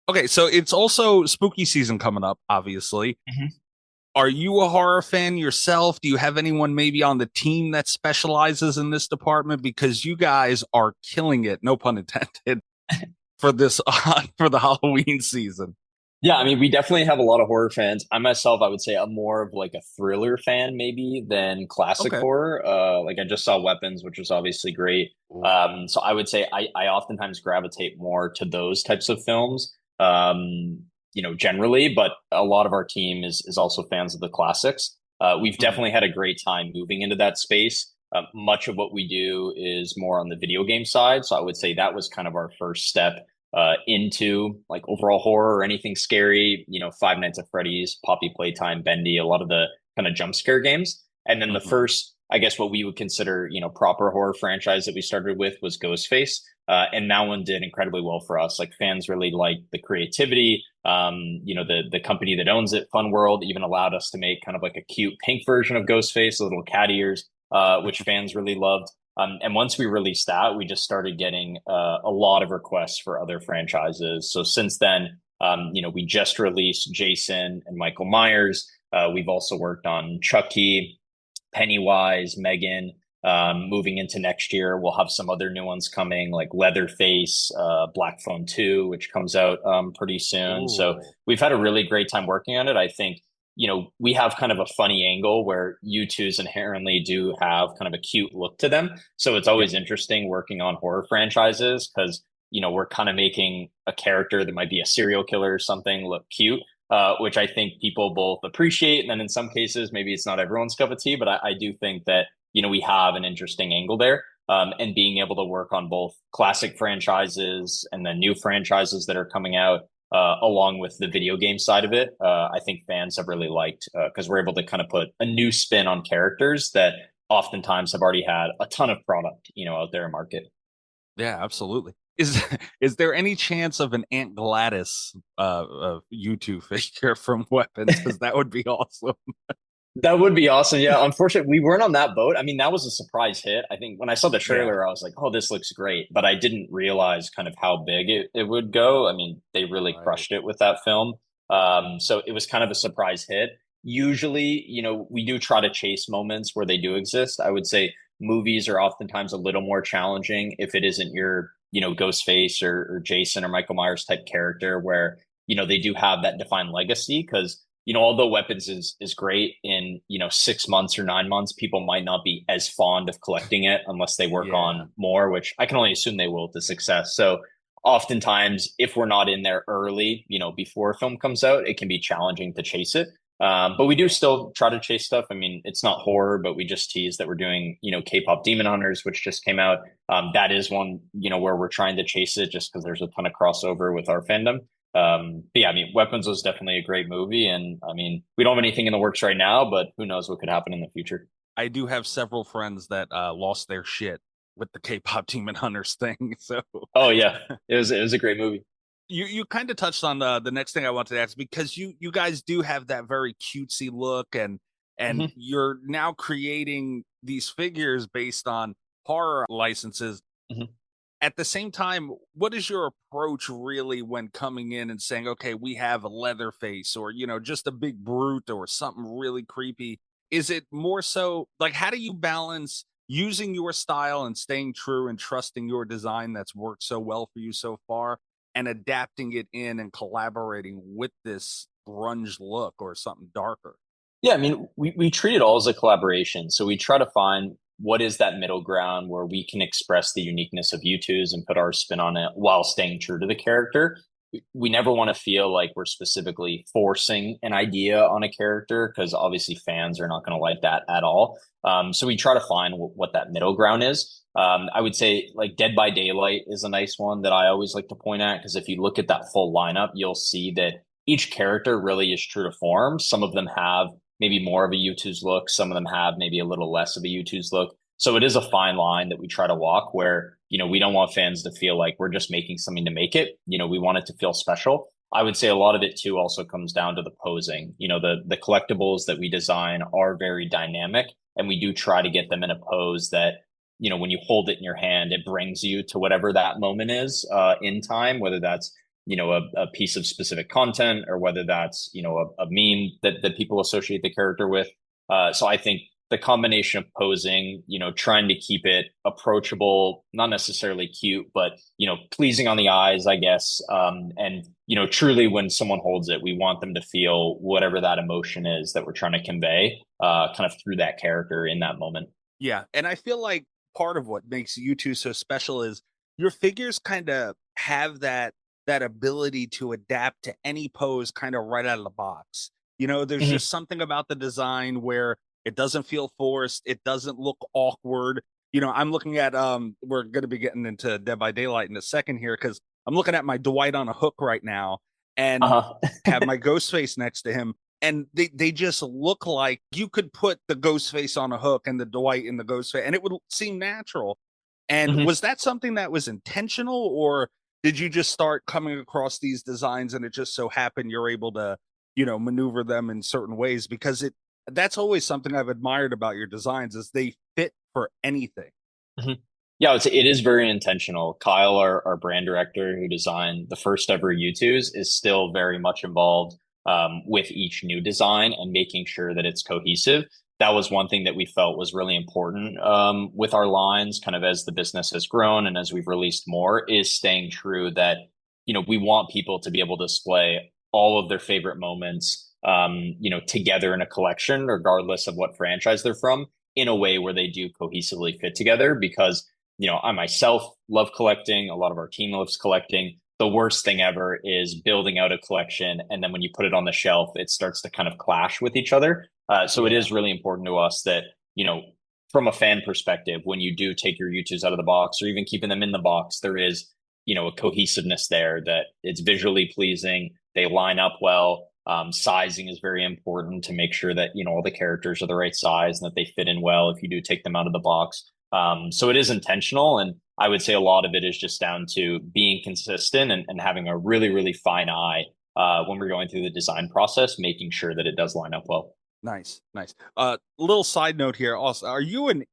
Okay, so it's also spooky season coming up, obviously. Are you a horror fan yourself? Do you have anyone maybe on the team that specializes in this department? Because you guys are killing it, no pun intended, for the Halloween season. Yeah, I mean, we definitely have a lot of horror fans. I myself, I would say I'm more of like a thriller fan maybe than classic horror. Like I just saw Weapons, which was obviously great. So I would say I oftentimes gravitate more to those types of films, generally, but a lot of our team is also fans of the classics. We've definitely had a great time moving into that space. Much of what we do is more on the video game side. So I would say that was kind of our first step into like overall horror or anything scary, Five Nights at Freddy's, Poppy Playtime, Bendy, a lot of the kind of jump scare games. And then the first, I guess what we would consider, proper horror franchise that we started with was Ghostface. And that one did incredibly well for us. Like fans really liked the creativity. The company that owns it, Fun World, even allowed us to make kind of like a cute pink version of Ghostface, little cat ears, which fans really loved. And once we released that, we just started getting a lot of requests for other franchises. So since then, we just released Jason and Michael Myers. We've also worked on Chucky, Pennywise, Megan. Moving into next year, we'll have some other new ones coming like Leatherface, Black Phone 2, which comes out pretty soon. Ooh. So we've had a really great time working on it. I think, we have kind of a funny angle where YouTooz inherently do have kind of a cute look to them. So it's always interesting working on horror franchises because, we're kind of making a character that might be a serial killer or something look cute, which I think people both appreciate. And then in some cases, maybe it's not everyone's cup of tea, but I do think that, we have an interesting angle there. And being able to work on both classic franchises and then new franchises that are coming out, along with the video game side of it, I think fans have really liked because we're able to kind of put a new spin on characters that oftentimes have already had a ton of product, out there in market. Yeah, absolutely. Is there any chance of an Aunt Gladys YouTube figure from Weapons? Because that would be awesome. That would be awesome. Yeah, unfortunately, we weren't on that boat. I mean, that was a surprise hit. I think when I saw the trailer, I was like, oh, this looks great. But I didn't realize kind of how big it would go. I mean, they really crushed it with that film. So it was kind of a surprise hit. Usually, we do try to chase moments where they do exist. I would say movies are oftentimes a little more challenging if it isn't your, Ghostface or Jason or Michael Myers type character where, they do have that defined legacy because although Weapons is great in, 6 months or 9 months, people might not be as fond of collecting it unless they work on more, which I can only assume they will to success. So oftentimes, if we're not in there early, before a film comes out, it can be challenging to chase it. But we do still try to chase stuff. I mean, it's not horror, but we just teased that we're doing, K-pop Demon Hunters, which just came out. That is one, where we're trying to chase it just because there's a ton of crossover with our fandom. But yeah, I mean, Weapons was definitely a great movie. And I mean, we don't have anything in the works right now, but who knows what could happen in the future. I do have several friends that lost their shit with the K-pop Demon Hunters thing. So oh yeah, it was a great movie. You kind of touched on the next thing I wanted to ask because you guys do have that very cutesy look and you're now creating these figures based on horror licenses. At the same time, what is your approach really when coming in and saying, okay, we have a Leatherface or, just a big brute or something really creepy? Is it more so like, how do you balance using your style and staying true and trusting your design that's worked so well for you so far and adapting it in and collaborating with this grunge look or something darker? Yeah, I mean, we treat it all as a collaboration. So we try to find what is that middle ground where we can express the uniqueness of YouTooz and put our spin on it while staying true to the character. We never want to feel like we're specifically forcing an idea on a character because obviously fans are not going to like that at all. So we try to find what that middle ground is. I would say like Dead by Daylight is a nice one that I always like to point at because if you look at that full lineup, you'll see that each character really is true to form. Some of them have maybe more of a YouTooz look. Some of them have maybe a little less of a YouTooz look. So it is a fine line that we try to walk where, we don't want fans to feel like we're just making something to make it. We want it to feel special. I would say a lot of it too also comes down to the posing. The collectibles that we design are very dynamic and we do try to get them in a pose that, when you hold it in your hand, it brings you to whatever that moment is in time, whether that's a piece of specific content or whether that's, a meme that people associate the character with. So I think the combination of posing, trying to keep it approachable, not necessarily cute, but, pleasing on the eyes, I guess. And, truly when someone holds it, we want them to feel whatever that emotion is that we're trying to convey kind of through that character in that moment. Yeah. And I feel like part of what makes YouTooz so special is your figures kind of have that ability to adapt to any pose kind of right out of the box. There's just something about the design where it doesn't feel forced. It doesn't look awkward. I'm looking at, we're going to be getting into Dead by Daylight in a second here because I'm looking at my Dwight on a hook right now and have my Ghostface next to him. And they just look like you could put the Ghostface on a hook and the Dwight in the Ghostface and it would seem natural. And was that something that was intentional or did you just start coming across these designs and it just so happened you're able to, maneuver them in certain ways? Because that's always something I've admired about your designs is they fit for anything. Yeah, I would say it is very intentional. Kyle, our brand director who designed the first ever YouTooz, is still very much involved with each new design and making sure that it's cohesive. That was one thing that we felt was really important with our lines, kind of as the business has grown and as we've released more, is staying true that, we want people to be able to display all of their favorite moments together in a collection, regardless of what franchise they're from, in a way where they do cohesively fit together. Because, I myself love collecting. A lot of our team loves collecting. The worst thing ever is building out a collection, and then when you put it on the shelf, it starts to kind of clash with each other. So it is really important to us that, from a fan perspective, when you do take your YouTooz out of the box, or even keeping them in the box, there is, a cohesiveness there, that it's visually pleasing. They line up well. Sizing is very important to make sure that, all the characters are the right size and that they fit in well if you do take them out of the box. So it is intentional. And I would say a lot of it is just down to being consistent and having a really, really fine eye when we're going through the design process, making sure that it does line up well. Nice. Little side note here. Also, are you an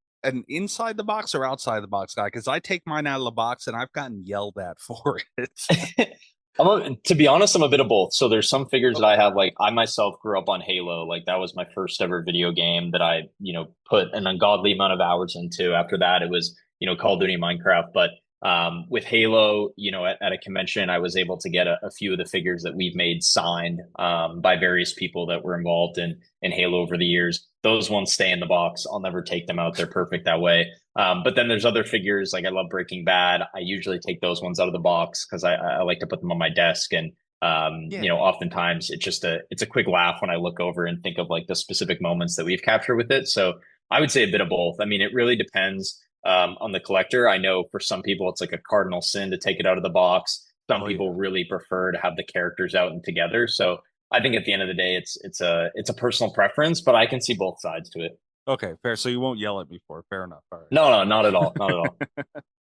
inside the box or outside the box guy? Because I take mine out of the box and I've gotten yelled at for it. To be honest, I'm a bit of both. So there's some figures that I have, like I myself grew up on Halo. Like that was my first ever video game that I, put an ungodly amount of hours into. After that, it was, Call of Duty, Minecraft. But with Halo, at a convention, I was able to get a few of the figures that we've made signed by various people that were involved in Halo over the years. Those ones stay in the box. I'll never take them out. They're perfect that way. But then there's other figures, like I love Breaking Bad. I usually take those ones out of the box because I like to put them on my desk. And, oftentimes it's a quick laugh when I look over and think of like the specific moments that we've captured with it. So I would say a bit of both. I mean, it really depends on the collector. I know for some people, it's like a cardinal sin to take it out of the box. Some people really prefer to have the characters out and together. So I think at the end of the day, it's a personal preference, but I can see both sides to it. Okay, fair. So you won't yell at me for it. Fair enough. All right. No, not at all. Not at all.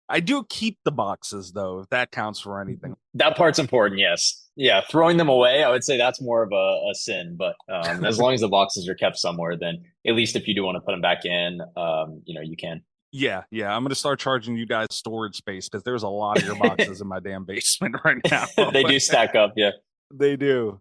I do keep the boxes though, if that counts for anything. That part's important. Yes. Yeah. Throwing them away, I would say that's more of a sin, but as long as the boxes are kept somewhere, then at least if you do want to put them back in, you can. Yeah. I'm going to start charging you guys storage space because there's a lot of your boxes in my damn basement right now. They do stack up. Yeah. They do.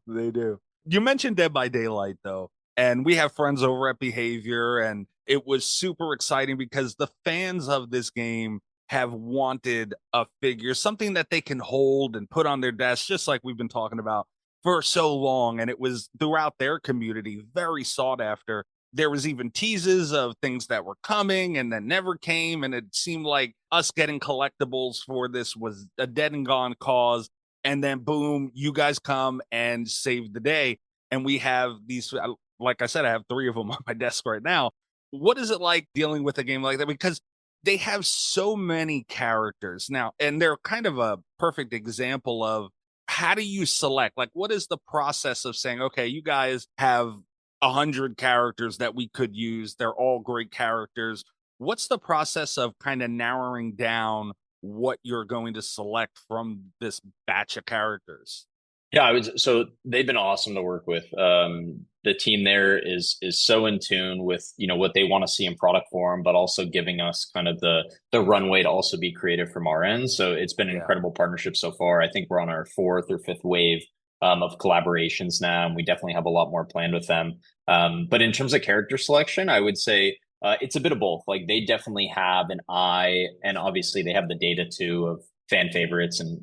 You mentioned Dead by Daylight though, and we have friends over at Behavior, and it was super exciting because the fans of this game have wanted a figure, something that they can hold and put on their desk, just like we've been talking about for so long. And it was throughout their community very sought after. There was even teases of things that were coming and then never came. And it seemed like us getting collectibles for this was a dead and gone cause. And then boom, you guys come and save the day. And we have these, like I said, I have 3 of them on my desk right now. What is it like dealing with a game like that? Because they have so many characters now, and they're kind of a perfect example of how do you select? Like, what is the process of saying, okay, you guys have 100 characters that we could use. They're all great characters. What's the process of kind of narrowing down what you're going to select from this batch of characters? Yeah, so they've been awesome to work with. The team there is so in tune with, what they want to see in product form, but also giving us kind of the runway to also be creative from our end. So it's been an incredible partnership so far. I think we're on our 4th or 5th wave of collaborations now, and we definitely have a lot more planned with them. But in terms of character selection, I would say it's a bit of both. Like they definitely have an eye, and obviously they have the data too of fan favorites and,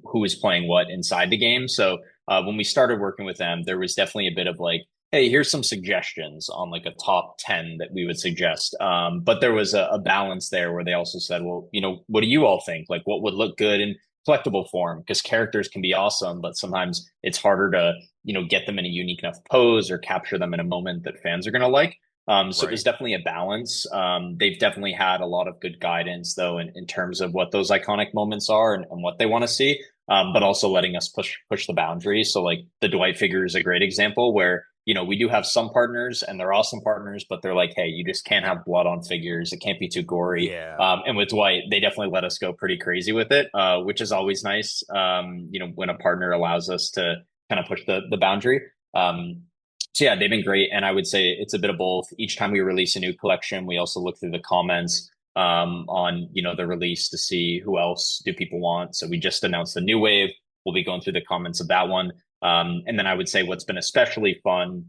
who is playing what inside the game. So when we started working with them, there was definitely a bit of like, hey, here's some suggestions on like a top 10 that we would suggest. But there was a balance there where they also said, well, what do you all think? Like what would look good in collectible form? Because characters can be awesome, but sometimes it's harder to, get them in a unique enough pose or capture them in a moment that fans are going to like. So there's definitely a balance. They've definitely had a lot of good guidance though, in terms of what those iconic moments are and what they want to see, but also letting us push the boundaries. So like the Dwight figure is a great example where, we do have some partners and they're awesome partners, but they're like, hey, you just can't have blood on figures. It can't be too gory. Yeah. And with Dwight, they definitely let us go pretty crazy with it, which is always nice. When a partner allows us to kind of push the boundary. So yeah, they've been great. And I would say it's a bit of both. Each time we release a new collection, we also look through the comments on, the release to see who else do people want. So we just announced the new wave. We'll be going through the comments of that one. And then I would say what's been especially fun,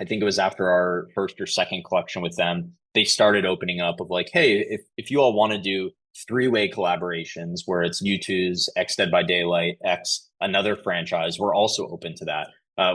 I think it was after our 1st or 2nd collection with them, they started opening up of like, hey, if you all want to do 3-way collaborations where it's YouTooz, X Dead by Daylight, X another franchise, we're also open to that.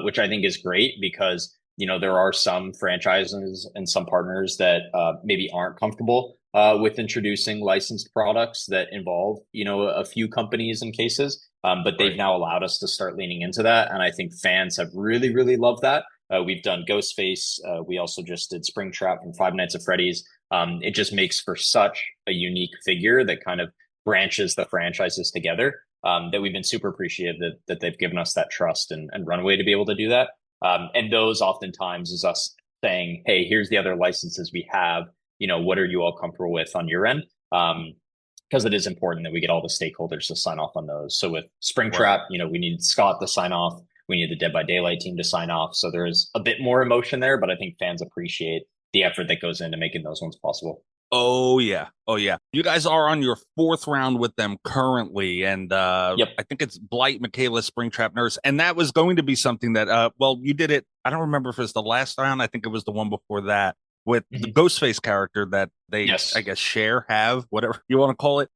which I think is great because, there are some franchises and some partners that maybe aren't comfortable with introducing licensed products that involve, a few companies and cases. But they've now allowed us to start leaning into that. And I think fans have really, really loved that. We've done Ghostface. We also just did Springtrap from Five Nights at Freddy's. It just makes for such a unique figure that kind of branches the franchises together, that we've been super appreciative that they've given us that trust and runway to be able to do that. And those oftentimes is us saying, hey, here's the other licenses we have. What are you all comfortable with on your end? Because it is important that we get all the stakeholders to sign off on those. So with Springtrap, we needed Scott to sign off. We need the Dead by Daylight team to sign off. So there is a bit more emotion there, but I think fans appreciate the effort that goes into making those ones possible. Oh yeah. You guys are on your 4th round with them currently, and I think it's Blight, Michaela, Springtrap, Nurse, and that was going to be something that you did it. I don't remember if it was the last round. I think it was the one before that with the Ghostface character that they, I guess, have whatever you want to call it.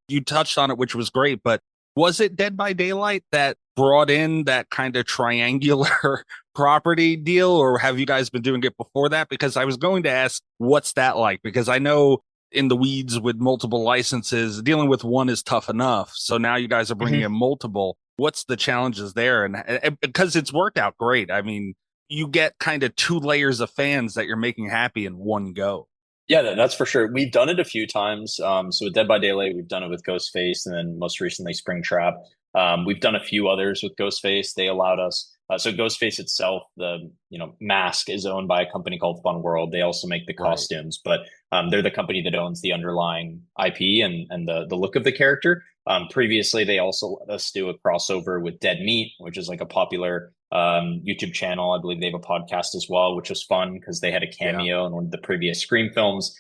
You touched on it, which was great, but was it Dead by Daylight that brought in that kind of triangular property deal, or have you guys been doing it before that? Because I was going to ask, what's that like? Because I know in the weeds with multiple licenses, dealing with one is tough enough. So now you guys are bringing in multiple. What's the challenges there? And because it's worked out great. I mean, you get kind of 2 layers of fans that you're making happy in one go. Yeah, that's for sure. We've done it a few times. So with Dead by Daylight, we've done it with Ghostface, and then most recently Springtrap. We've done a few others with Ghostface. They allowed us. So Ghostface itself, the mask is owned by a company called Fun World. They also make the costumes, but they're the company that owns the underlying IP and the look of the character. Previously, they also let us do a crossover with Dead Meat, which is like a popular YouTube channel. I believe they have a podcast as well, which was fun because they had a cameo in one of the previous Scream films.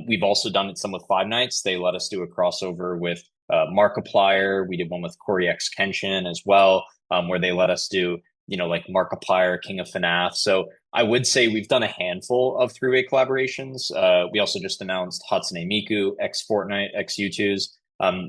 We've also done it some with Five Nights. They let us do a crossover with Markiplier. We did one with Corey X Kenshin as well, where they let us do, like Markiplier, King of FNAF. So I would say we've done a handful of 3-way collaborations. We also just announced Hatsune Miku, X Fortnite, X YouTooz.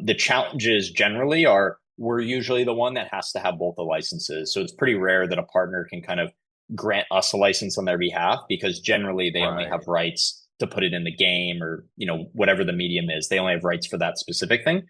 The challenges generally are we're usually the one that has to have both the licenses. So it's pretty rare that a partner can kind of grant us a license on their behalf, because generally they only have rights to put it in the game or, whatever the medium is. They only have rights for that specific thing.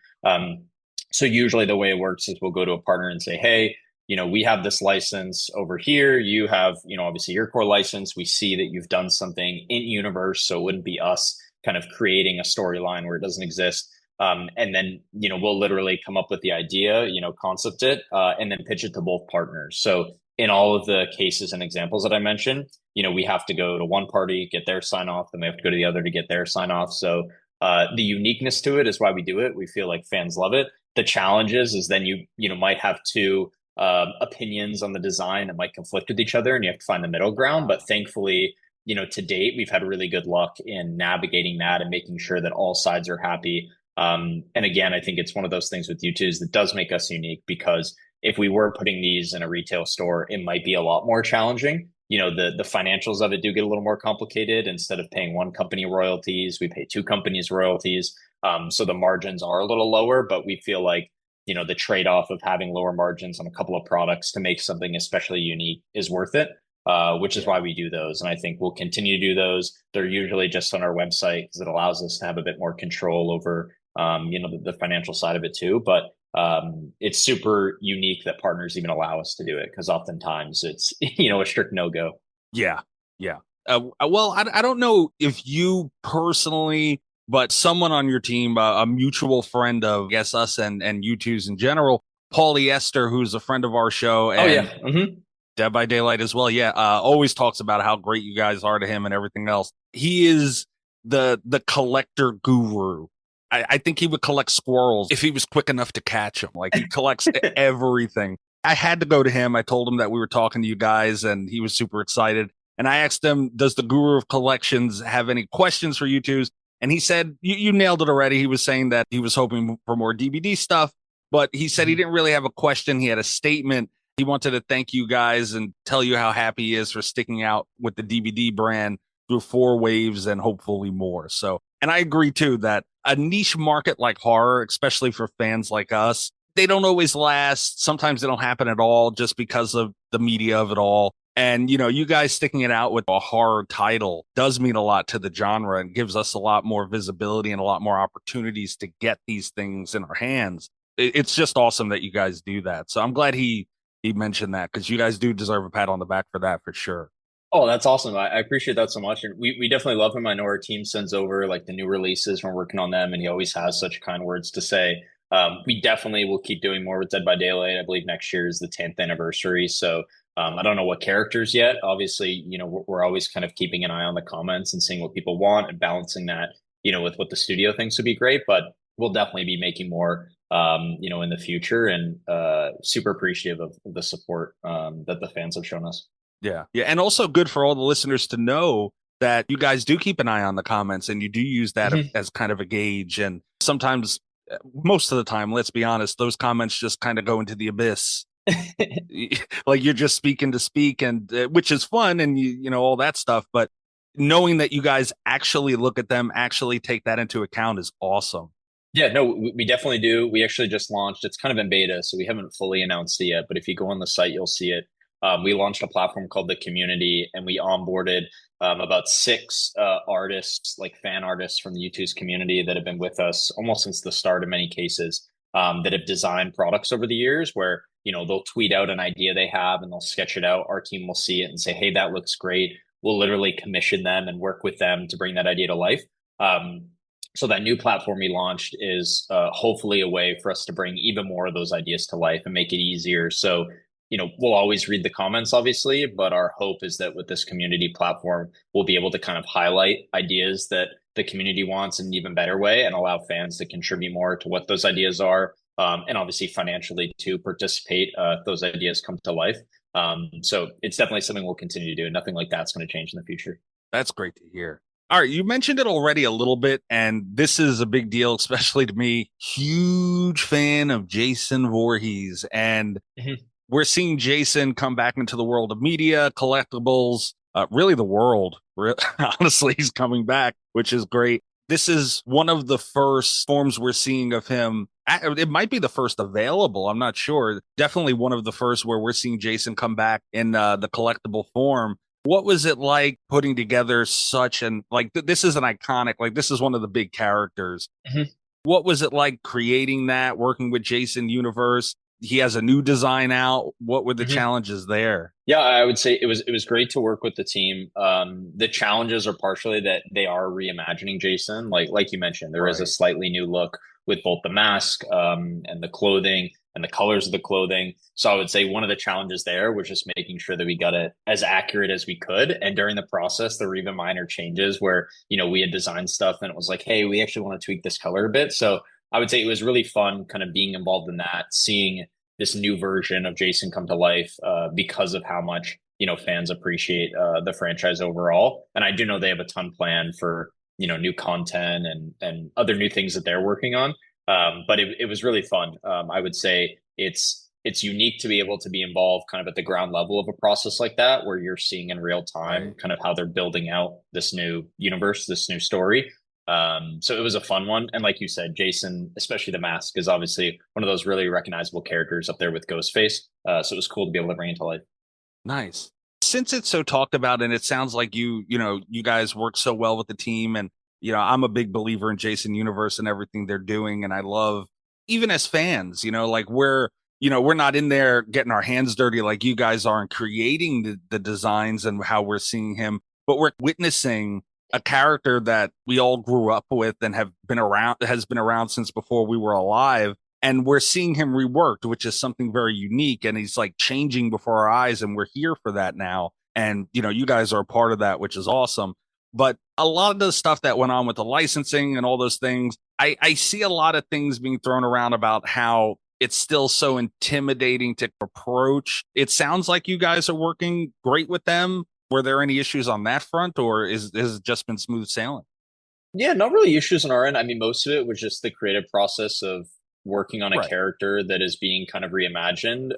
So usually the way it works is we'll go to a partner and say, hey, we have this license over here. You have, obviously your core license. We see that you've done something in universe. So it wouldn't be us kind of creating a storyline where it doesn't exist. And then, we'll literally come up with the idea, concept it, and then pitch it to both partners. So in all of the cases and examples that I mentioned, we have to go to one party, get their sign off, then we have to go to the other to get their sign off. So the uniqueness to it is why we do it. We feel like fans love it. The challenge is then you might have 2 opinions on the design that might conflict with each other, and you have to find the middle ground. But thankfully, to date, we've had really good luck in navigating that and making sure that all sides are happy. And again, I think it's one of those things with YouTooz that does make us unique, because if we were putting these in a retail store, it might be a lot more challenging. The financials of it do get a little more complicated. Instead of paying one company royalties, we pay 2 companies royalties. So the margins are a little lower, but we feel like, the trade-off of having lower margins on a couple of products to make something especially unique is worth it, which is why we do those. And I think we'll continue to do those. They're usually just on our website because it allows us to have a bit more control over, the financial side of it too. But it's super unique that partners even allow us to do it, because oftentimes it's, a strict no-go. Yeah. Well, I don't know if you personally, but someone on your team, a mutual friend of, I guess, us and YouTooz in general, Polyester, who's a friend of our show. And Dead by Daylight as well. Always talks about how great you guys are to him and everything else. He is the collector guru. I think he would collect squirrels if he was quick enough to catch them. Like, he collects everything. I had to go to him. I told him that we were talking to you guys, and he was super excited. And I asked him, does the guru of collections have any questions for YouTooz? And he said, you nailed it already. He was saying that he was hoping for more DVD stuff, but he said he didn't really have a question. He had a statement. He wanted to thank you guys and tell you how happy he is for sticking out with the DVD brand through 4 waves and hopefully more. So, and I agree too that a niche market like horror, especially for fans like us, they don't always last. Sometimes they don't happen at all just because of the media of it all. And, you guys sticking it out with a horror title does mean a lot to the genre and gives us a lot more visibility and a lot more opportunities to get these things in our hands. It's just awesome that you guys do that. So I'm glad he mentioned that, because you guys do deserve a pat on the back for that, for sure. Oh, that's awesome. I appreciate that so much. And we definitely love him. I know our team sends over like the new releases. We're working on them, and he always has such kind words to say. We definitely will keep doing more with Dead by Daylight. I believe next year is the 10th anniversary. So I don't know what characters yet. Obviously, we're always kind of keeping an eye on the comments and seeing what people want and balancing that, with what the studio thinks would be great. But we'll definitely be making more, in the future, and super appreciative of the support that the fans have shown us. Yeah. Yeah. And also good for all the listeners to know that you guys do keep an eye on the comments and you do use that as kind of a gauge. And sometimes, most of the time, let's be honest, those comments just kind of go into the abyss. Like you're just speaking to speak, and which is fun, and all that stuff. But knowing that you guys actually look at them, actually take that into account is awesome. Yeah, no, we definitely do. We actually just launched. It's kind of in beta, so we haven't fully announced it yet. But if you go on the site, you'll see it. We launched a platform called The Community, and we onboarded about 6 artists, like fan artists from the YouTooz community that have been with us almost since the start in many cases, that have designed products over the years where, they'll tweet out an idea they have and they'll sketch it out. Our team will see it and say, hey, that looks great. We'll literally commission them and work with them to bring that idea to life. So that new platform we launched is hopefully a way for us to bring even more of those ideas to life and make it easier. So, we'll always read the comments, obviously, but our hope is that with this community platform, we'll be able to kind of highlight ideas that the community wants in an even better way and allow fans to contribute more to what those ideas are. And obviously financially to participate if those ideas come to life. So it's definitely something we'll continue to do. Nothing like that's going to change in the future. That's great to hear. All right, you mentioned it already a little bit, and this is a big deal, especially to me. Huge fan of Jason Voorhees, and we're seeing Jason come back into the world of media, collectibles, really the world. Honestly, he's coming back, which is great. This is one of the first forms we're seeing of him. It might be the first available. I'm not sure. Definitely one of the first where we're seeing Jason come back in the collectible form. What was it like putting together such an, this is an iconic, this is one of the big characters. What was it like creating that, working with Jason Universe? He has a new design out. What were the challenges there? Yeah, I would say it was great to work with the team. The challenges are partially that they are reimagining Jason. Like you mentioned, there is a slightly new look with both the mask and the clothing and the colors of the clothing. So I would say one of the challenges there was just making sure that we got it as accurate as we could. And during the process, there were even minor changes where, we had designed stuff and it was like, hey, we actually want to tweak this color a bit. So I would say it was really fun kind of being involved in that, seeing this new version of Jason come to life because of how much, fans appreciate the franchise overall. And I do know they have a ton planned for, new content and other new things that they're working on. But it was really fun. I would say it's unique to be able to be involved kind of at the ground level of a process like that, where you're seeing in real time kind of how they're building out this new universe, this new story. So it was a fun one. And like you said, Jason, especially the mask, is obviously one of those really recognizable characters up there with Ghostface. So it was cool to be able to bring it to life. Nice. Since it's so talked about, and it sounds like you guys work so well with the team, and I'm a big believer in Jason Universe and everything they're doing, and I love, even as fans, we're not in there getting our hands dirty like you guys are in creating the designs and how we're seeing him, but we're witnessing a character that we all grew up with and has been around since before we were alive. And we're seeing him reworked, which is something very unique. And he's changing before our eyes, and we're here for that now. And, you guys are a part of that, which is awesome. But a lot of the stuff that went on with the licensing and all those things, I see a lot of things being thrown around about how it's still so intimidating to approach. It sounds like you guys are working great with them. Were there any issues on that front, or has it just been smooth sailing? Yeah, not really issues on our end. I mean, most of it was just the creative process of working on a character that is being kind of reimagined.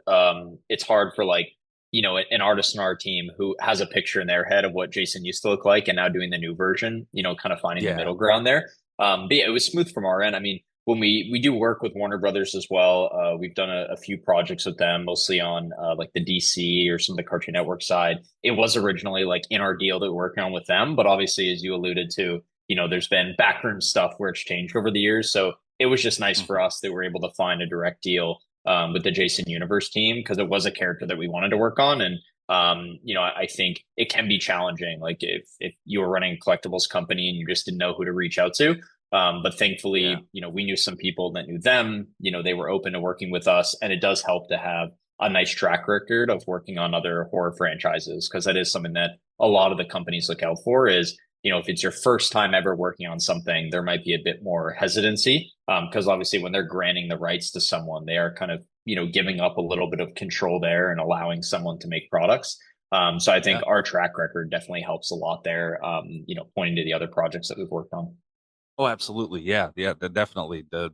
It's hard for an artist in our team who has a picture in their head of what Jason used to look like and now doing the new version, kind of finding the middle ground there. But yeah, it was smooth from our end. I mean, when we do work with Warner Brothers as well. We've done a few projects with them, mostly on like the DC or some of the Cartoon Network side. It was originally like in our deal that we're working on with them, but obviously, as you alluded to, there's been backroom stuff where it's changed over the years. So it was just nice for us that we're able to find a direct deal with the Jason Universe team, because it was a character that we wanted to work on. And I think it can be challenging, like if you were running a collectibles company and you just didn't know who to reach out to. But thankfully, we knew some people that knew them. They were open to working with us, and it does help to have a nice track record of working on other horror franchises, because that is something that a lot of the companies look out for. Is if it's your first time ever working on something, there might be a bit more hesitancy, because obviously when they're granting the rights to someone, they are kind of giving up a little bit of control there and allowing someone to make products. So I think our track record definitely helps a lot there. Pointing to the other projects that we've worked on. Oh, absolutely. Yeah. Definitely. The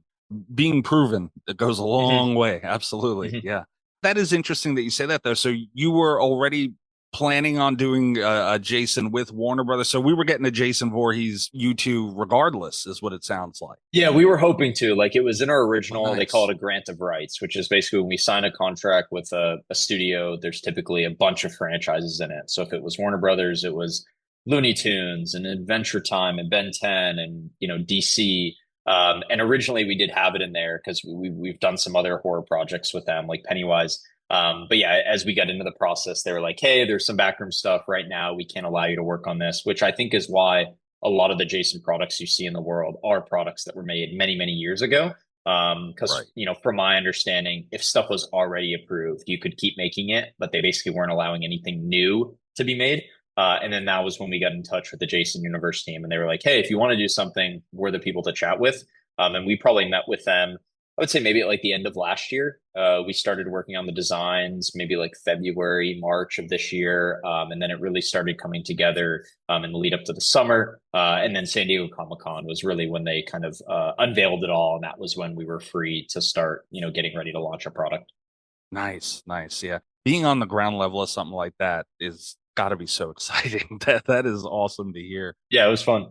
being proven, that goes a long way. Absolutely. Yeah. That is interesting that you say that, though. So you were already planning on doing a Jason with Warner Brothers. So we were getting a Jason Voorhees U2 regardless, is what it sounds like. Yeah, we were hoping to. Like, it was in our original, Nice. They call it a grant of rights, which is basically when we sign a contract with a studio, there's typically a bunch of franchises in it. So if it was Warner Brothers, it was Looney Tunes and Adventure Time and Ben 10 and, DC. And originally we did have it in there because we've done some other horror projects with them, like Pennywise. But yeah, as we got into the process, they were like, hey, there's some backroom stuff right now. We can't allow you to work on this, which I think is why a lot of the Jason products you see in the world are products that were made many, many years ago. Because, from my understanding, if stuff was already approved, you could keep making it, but they basically weren't allowing anything new to be made. And then that was when we got in touch with the Jason Universe team, and they were like, hey, if you want to do something, we're the people to chat with. And we probably met with them, I would say maybe at like the end of last year. We started working on the designs, maybe like February, March of this year. And then it really started coming together in the lead up to the summer. And then San Diego Comic-Con was really when they kind of unveiled it all. And that was when we were free to start, getting ready to launch a product. Nice. Yeah. Being on the ground level of something like that is got to be so exciting. That is awesome to hear. Yeah, it was fun.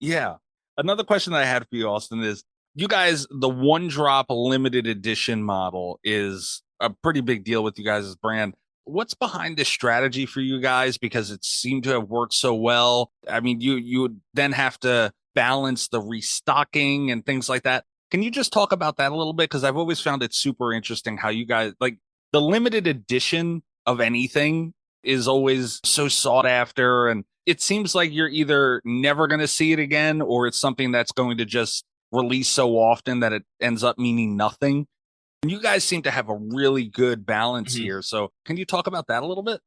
Yeah. Another question that I had for you, Austin, is you guys, the one drop limited edition model is a pretty big deal with you guys' brand. What's behind this strategy for you guys? Because it seemed to have worked so well. I mean, you would then have to balance the restocking and things like that. Can you just talk about that a little bit? Because I've always found it super interesting how you guys, like, the limited edition of anything is always so sought after. And it seems like you're either never going to see it again, or it's something that's going to just release so often that it ends up meaning nothing. And you guys seem to have a really good balance here. So can you talk about that a little bit?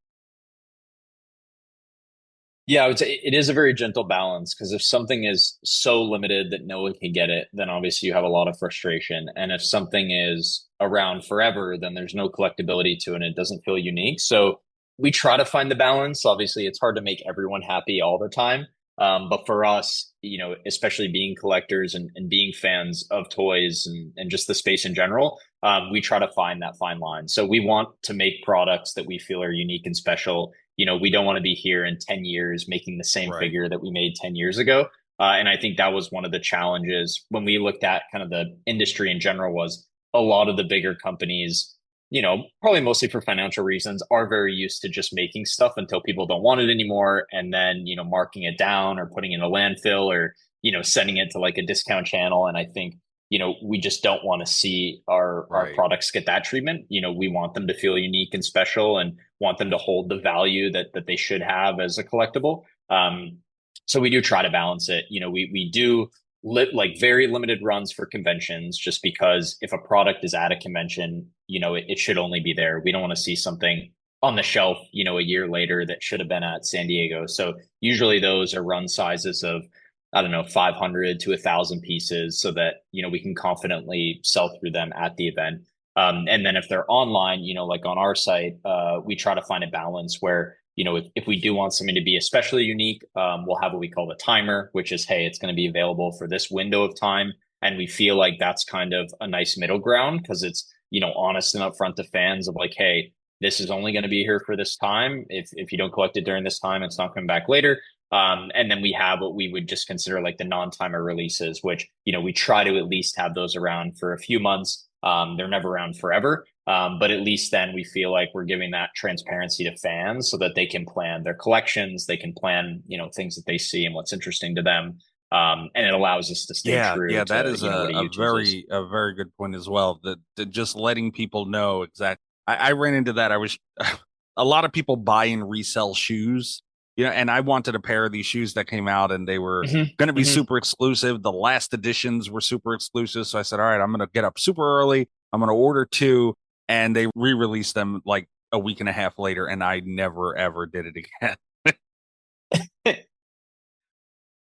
Yeah, I would say it is a very gentle balance, because if something is so limited that no one can get it, then obviously you have a lot of frustration. And if something is around forever, then there's no collectability to it and it doesn't feel unique. So we try to find the balance. Obviously, it's hard to make everyone happy all the time. But for us, especially being collectors and being fans of toys and just the space in general, we try to find that fine line. So we want to make products that we feel are unique and special. We don't want to be here in 10 years making the same figure that we made 10 years ago. And I think that was one of the challenges when we looked at kind of the industry in general. Was a lot of the bigger companies, probably mostly for financial reasons, are very used to just making stuff until people don't want it anymore. And then, marking it down or putting it in a landfill or, sending it to like a discount channel. And I think, we just don't want to see our products get that treatment. We want them to feel unique and special and want them to hold the value that they should have as a collectible. So we do try to balance it. We do like very limited runs for conventions, just because if a product is at a convention, it should only be there. We don't want to see something on the shelf, a year later that should have been at San Diego. So usually those are run sizes of, 500 to 1,000 pieces, so that, we can confidently sell through them at the event. And then if they're online, like on our site, we try to find a balance where, if we do want something to be especially unique, we'll have what we call the timer, which is, hey, it's going to be available for this window of time. And we feel like that's kind of a nice middle ground, because it's, honest and upfront to fans of like, hey, this is only going to be here for this time. If you don't collect it during this time, it's not coming back later. And then we have what we would just consider like the non-timer releases, which, we try to at least have those around for a few months. They're never around forever. But at least then we feel like we're giving that transparency to fans so that they can plan their collections, they can plan, things that they see and what's interesting to them. And it allows us to stay true. Yeah, that to, is what a very good point as well. That just letting people know exactly. I ran into that. I was a lot of people buy and resell shoes. And I wanted a pair of these shoes that came out and they were going to be super exclusive. The last editions were super exclusive. So I said, all right, I'm going to get up super early. I'm going to order 2. And they re-released them like a week and a half later. And I never, ever did it again.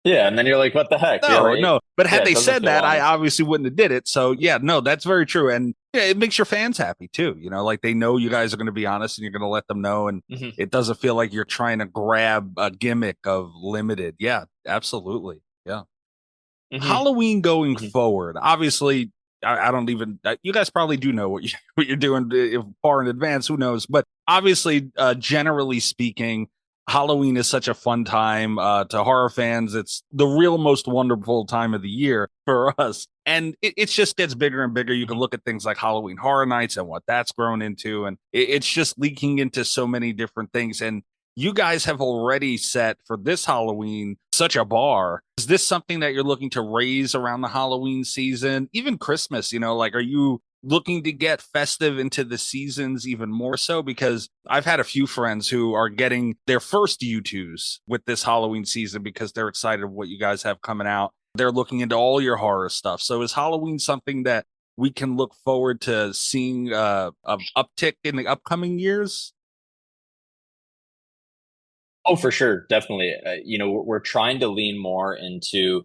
Yeah. And then you're like, what the heck? No. But had they said that, honest. I obviously wouldn't have did it. So yeah, no, that's very true. And it makes your fans happy too. Like they know you guys are going to be honest and you're going to let them know. And it doesn't feel like you're trying to grab a gimmick of limited. Yeah, absolutely. Yeah. Halloween going forward, obviously, I don't even. You guys probably do know what you're doing far in advance. Who knows? But obviously, generally speaking, Halloween is such a fun time to horror fans. It's the real most wonderful time of the year for us, and it just gets bigger and bigger. You can look at things like Halloween Horror Nights and what that's grown into, and it's just leaking into so many different things. And you guys have already set for this Halloween such a bar. Is this something that you're looking to raise around the Halloween season, even Christmas? Like, are you looking to get festive into the seasons even more so? Because I've had a few friends who are getting their first YouTooz with this Halloween season because they're excited what you guys have coming out. They're looking into all your horror stuff. So is Halloween something that we can look forward to seeing an uptick in the upcoming years? Oh, for sure. Definitely. We're trying to lean more into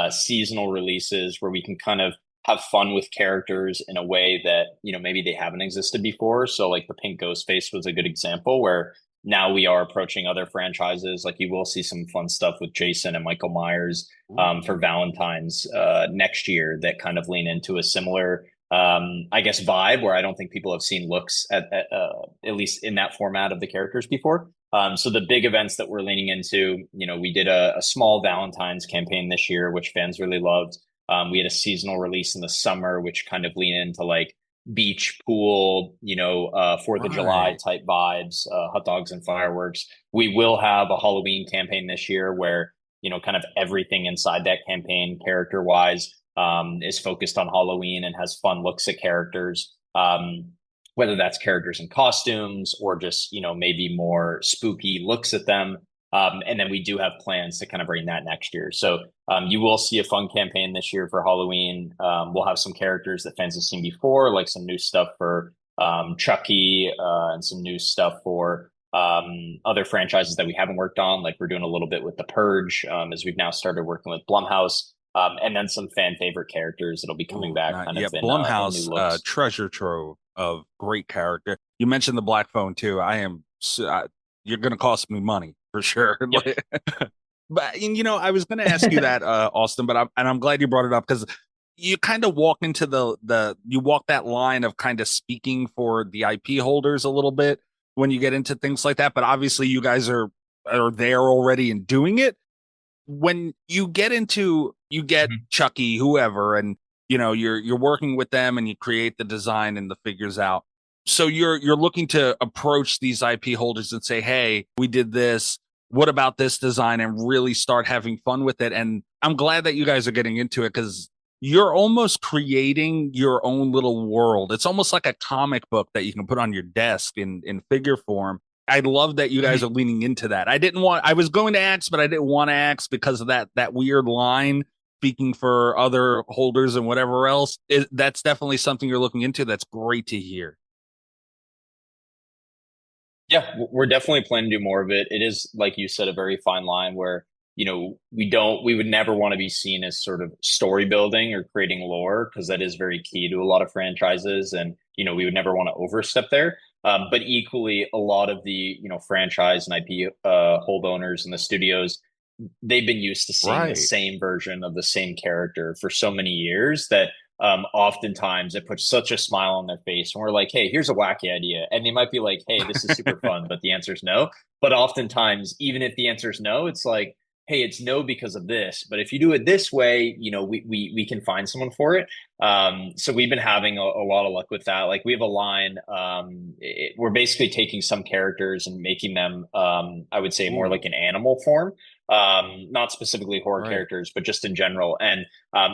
seasonal releases where we can kind of have fun with characters in a way that, maybe they haven't existed before. So like the Pink Ghostface was a good example where now we are approaching other franchises. Like you will see some fun stuff with Jason and Michael Myers for Valentine's next year that kind of lean into a similar vibe where I don't think people have seen looks at least in that format of the characters before. So the big events that we're leaning into, we did a small Valentine's campaign this year, which fans really loved. We had a seasonal release in the summer, which kind of lean into like beach, pool, 4th of July type vibes, hot dogs and fireworks. We will have a Halloween campaign this year where, kind of everything inside that campaign character wise is focused on Halloween and has fun looks at characters. Whether that's characters in costumes or just, maybe more spooky looks at them. And then we do have plans to kind of bring that next year. So you will see a fun campaign this year for Halloween. We'll have some characters that fans have seen before, like some new stuff for Chucky and some new stuff for other franchises that we haven't worked on. Like we're doing a little bit with The Purge as we've now started working with Blumhouse. And then some fan favorite characters that'll be coming back. Blumhouse, treasure trove of great character. You mentioned the Black Phone too. You're going to cost me money for sure. Yep. But I was going to ask you that, Austin. But I'm glad you brought it up because you kind of walk into you walk that line of kind of speaking for the IP holders a little bit when you get into things like that. But obviously, you guys are there already and doing it. When you get Chucky, whoever, and you're working with them and you create the design and the figures out. So you're looking to approach these IP holders and say, hey, we did this. What about this design? And really start having fun with it. And I'm glad that you guys are getting into it because you're almost creating your own little world. It's almost like a comic book that you can put on your desk in figure form. I love that you guys are leaning into that. I was going to ask, but I didn't want to ask because of that weird line speaking for other holders and whatever else. That's definitely something you're looking into. That's great to hear. Yeah, we're definitely planning to do more of it. It is, like you said, a very fine line where, we would never want to be seen as sort of story building or creating lore because that is very key to a lot of franchises. And, we would never want to overstep there. But equally, a lot of the, franchise and IP hold owners and the studios, they've been used to seeing the same version of the same character for so many years that oftentimes it puts such a smile on their face. And we're like, hey, here's a wacky idea. And they might be like, hey, this is super fun, but the answer is no. But oftentimes, even if the answer is no, it's like, hey, it's no because of this, but if you do it this way, we can find someone for it. So we've been having a lot of luck with that. Like we have a line, we're basically taking some characters and making them, I would say more like an animal form. Not specifically horror characters, but just in general. And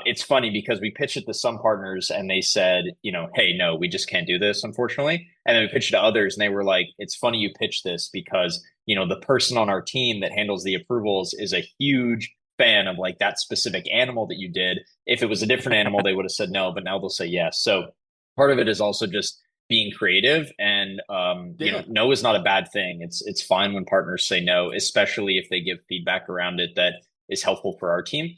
it's funny because we pitched it to some partners and they said, hey, no, we just can't do this, unfortunately. And then we pitched it to others and they were like, it's funny you pitched this because, the person on our team that handles the approvals is a huge fan of like that specific animal that you did. If it was a different animal, they would have said no, but now they'll say yes. So part of it is also just being creative, and no is not a bad thing. It's fine when partners say no, especially if they give feedback around it that is helpful for our team.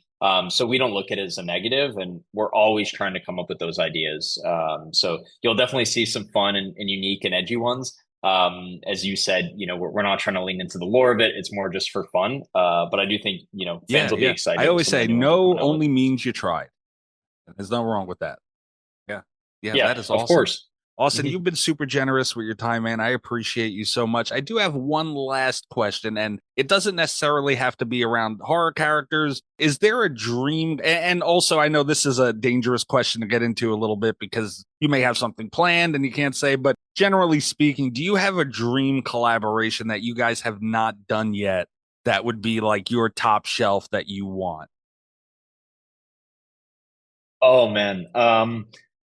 So we don't look at it as a negative, and we're always trying to come up with those ideas. So you'll definitely see some fun and unique and edgy ones. As you said, we're not trying to lean into the lore of it. It's more just for fun. But I do think, fans will be excited. I always say no only means you tried. There's nothing wrong with that. Yeah, that is awesome. Of course. Austin, you've been super generous with your time, man. I appreciate you so much. I do have one last question, and it doesn't necessarily have to be around horror characters. Is there a dream? And also, I know this is a dangerous question to get into a little bit because you may have something planned and you can't say, but generally speaking, do you have a dream collaboration that you guys have not done yet that would be like your top shelf that you want? Oh, man.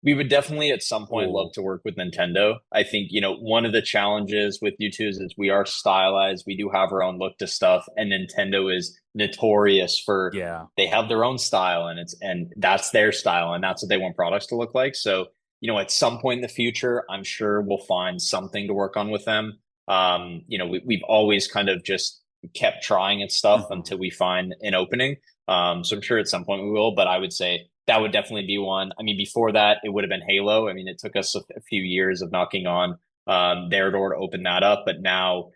We would definitely at some point love to work with Nintendo. I think, one of the challenges with YouTooz is we are stylized. We do have our own look to stuff, and Nintendo is notorious for, they have their own style, and that's their style, and that's what they want products to look like. So, at some point in the future, I'm sure we'll find something to work on with them. We've always kind of just kept trying at stuff until we find an opening. So I'm sure at some point we will, but I would say that would definitely be one. I mean, before that, it would have been Halo. I mean, it took us a few years of knocking on their door to open that up. But now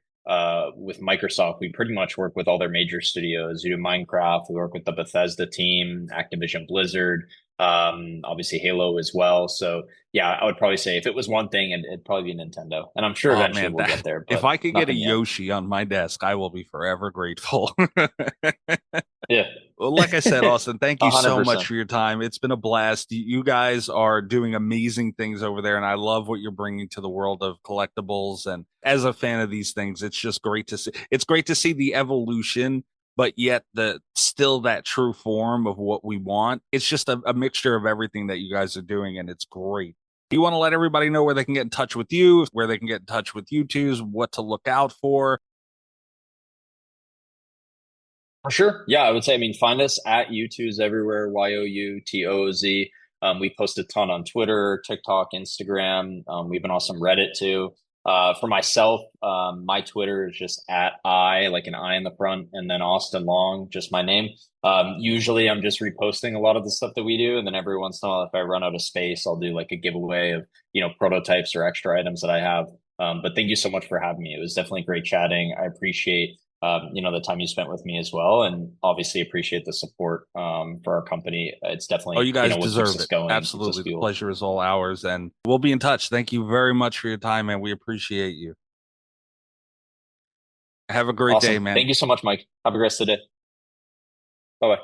with Microsoft, we pretty much work with all their major studios. We do Minecraft. We work with the Bethesda team, Activision Blizzard, obviously Halo as well. So yeah, I would probably say if it was one thing, it'd probably be Nintendo. And I'm sure eventually we'll get there. If I could get a Yoshi on my desk, I will be forever grateful. Yeah. Well, like I said, Austin, thank you 100%. so much for your time. It's been a blast. You guys are doing amazing things over there, and I love what you're bringing to the world of collectibles. And as a fan of these things, it's just great to see. It's great to see the evolution, but yet still that true form of what we want. It's just a mixture of everything that you guys are doing, and it's great. You want to let everybody know where they can get in touch with you, where they can get in touch with YouTooz, what to look out for? For sure. Yeah, I would say, find us at YouTooz everywhere, YOUTOOZ. We post a ton on Twitter, TikTok, Instagram. We've been on some Reddit too. For myself, my Twitter is just at like an I in the front, and then Austin Long, just my name. Usually I'm just reposting a lot of the stuff that we do. And then every once in a while, if I run out of space, I'll do like a giveaway of, prototypes or extra items that I have. But thank you so much for having me. It was definitely great chatting. I appreciate the time you spent with me as well, and obviously appreciate the support for our company. It's definitely you guys deserve it. Absolutely, the pleasure is all ours, and we'll be in touch. Thank you very much for your time, man. We appreciate you. Have a great day, man. Thank you so much, Mike. Have a great rest of the day. Bye bye.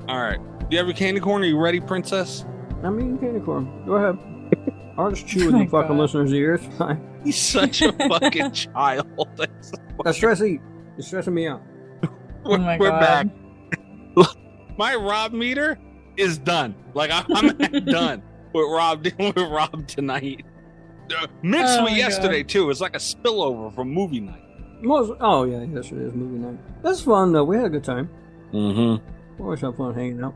All right. Do you have your candy corn? Are you ready, princess? I'm eating candy corn. Go ahead. I'll just chew in the fucking listeners' ears. He's such a fucking child. That's stressing. It's stressing me out. We're back. My Rob meter is done. Like I'm done with Rob tonight. Mixed with yesterday too. It's like a spillover from movie night. Oh yeah, yesterday was movie night. That's fun though. We had a good time. Mm-hmm. We always have fun hanging out.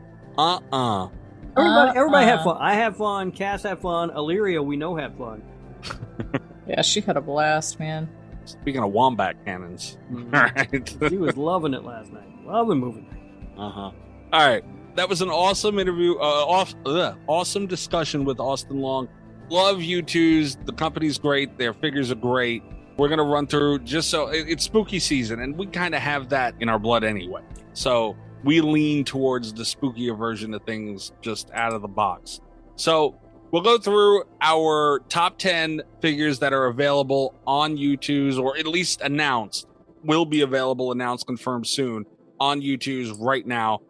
Everybody had fun. I had fun. Cass had fun. Illyria, we know, had fun. Yeah, she had a blast, man. Speaking of wombat cannons. All right. She was loving it last night. Loving movie night. All right. That was an awesome interview. Awesome discussion with Austin Long. Love YouTooz. The company's great. Their figures are great. we're going to run through just so it's spooky season, and we kind of have that in our blood anyway. So we lean towards the spookier version of things just out of the box. So we'll go through our top 10 figures that are available on YouTooz, or at least announced, will be available, announced, confirmed soon on YouTooz right now.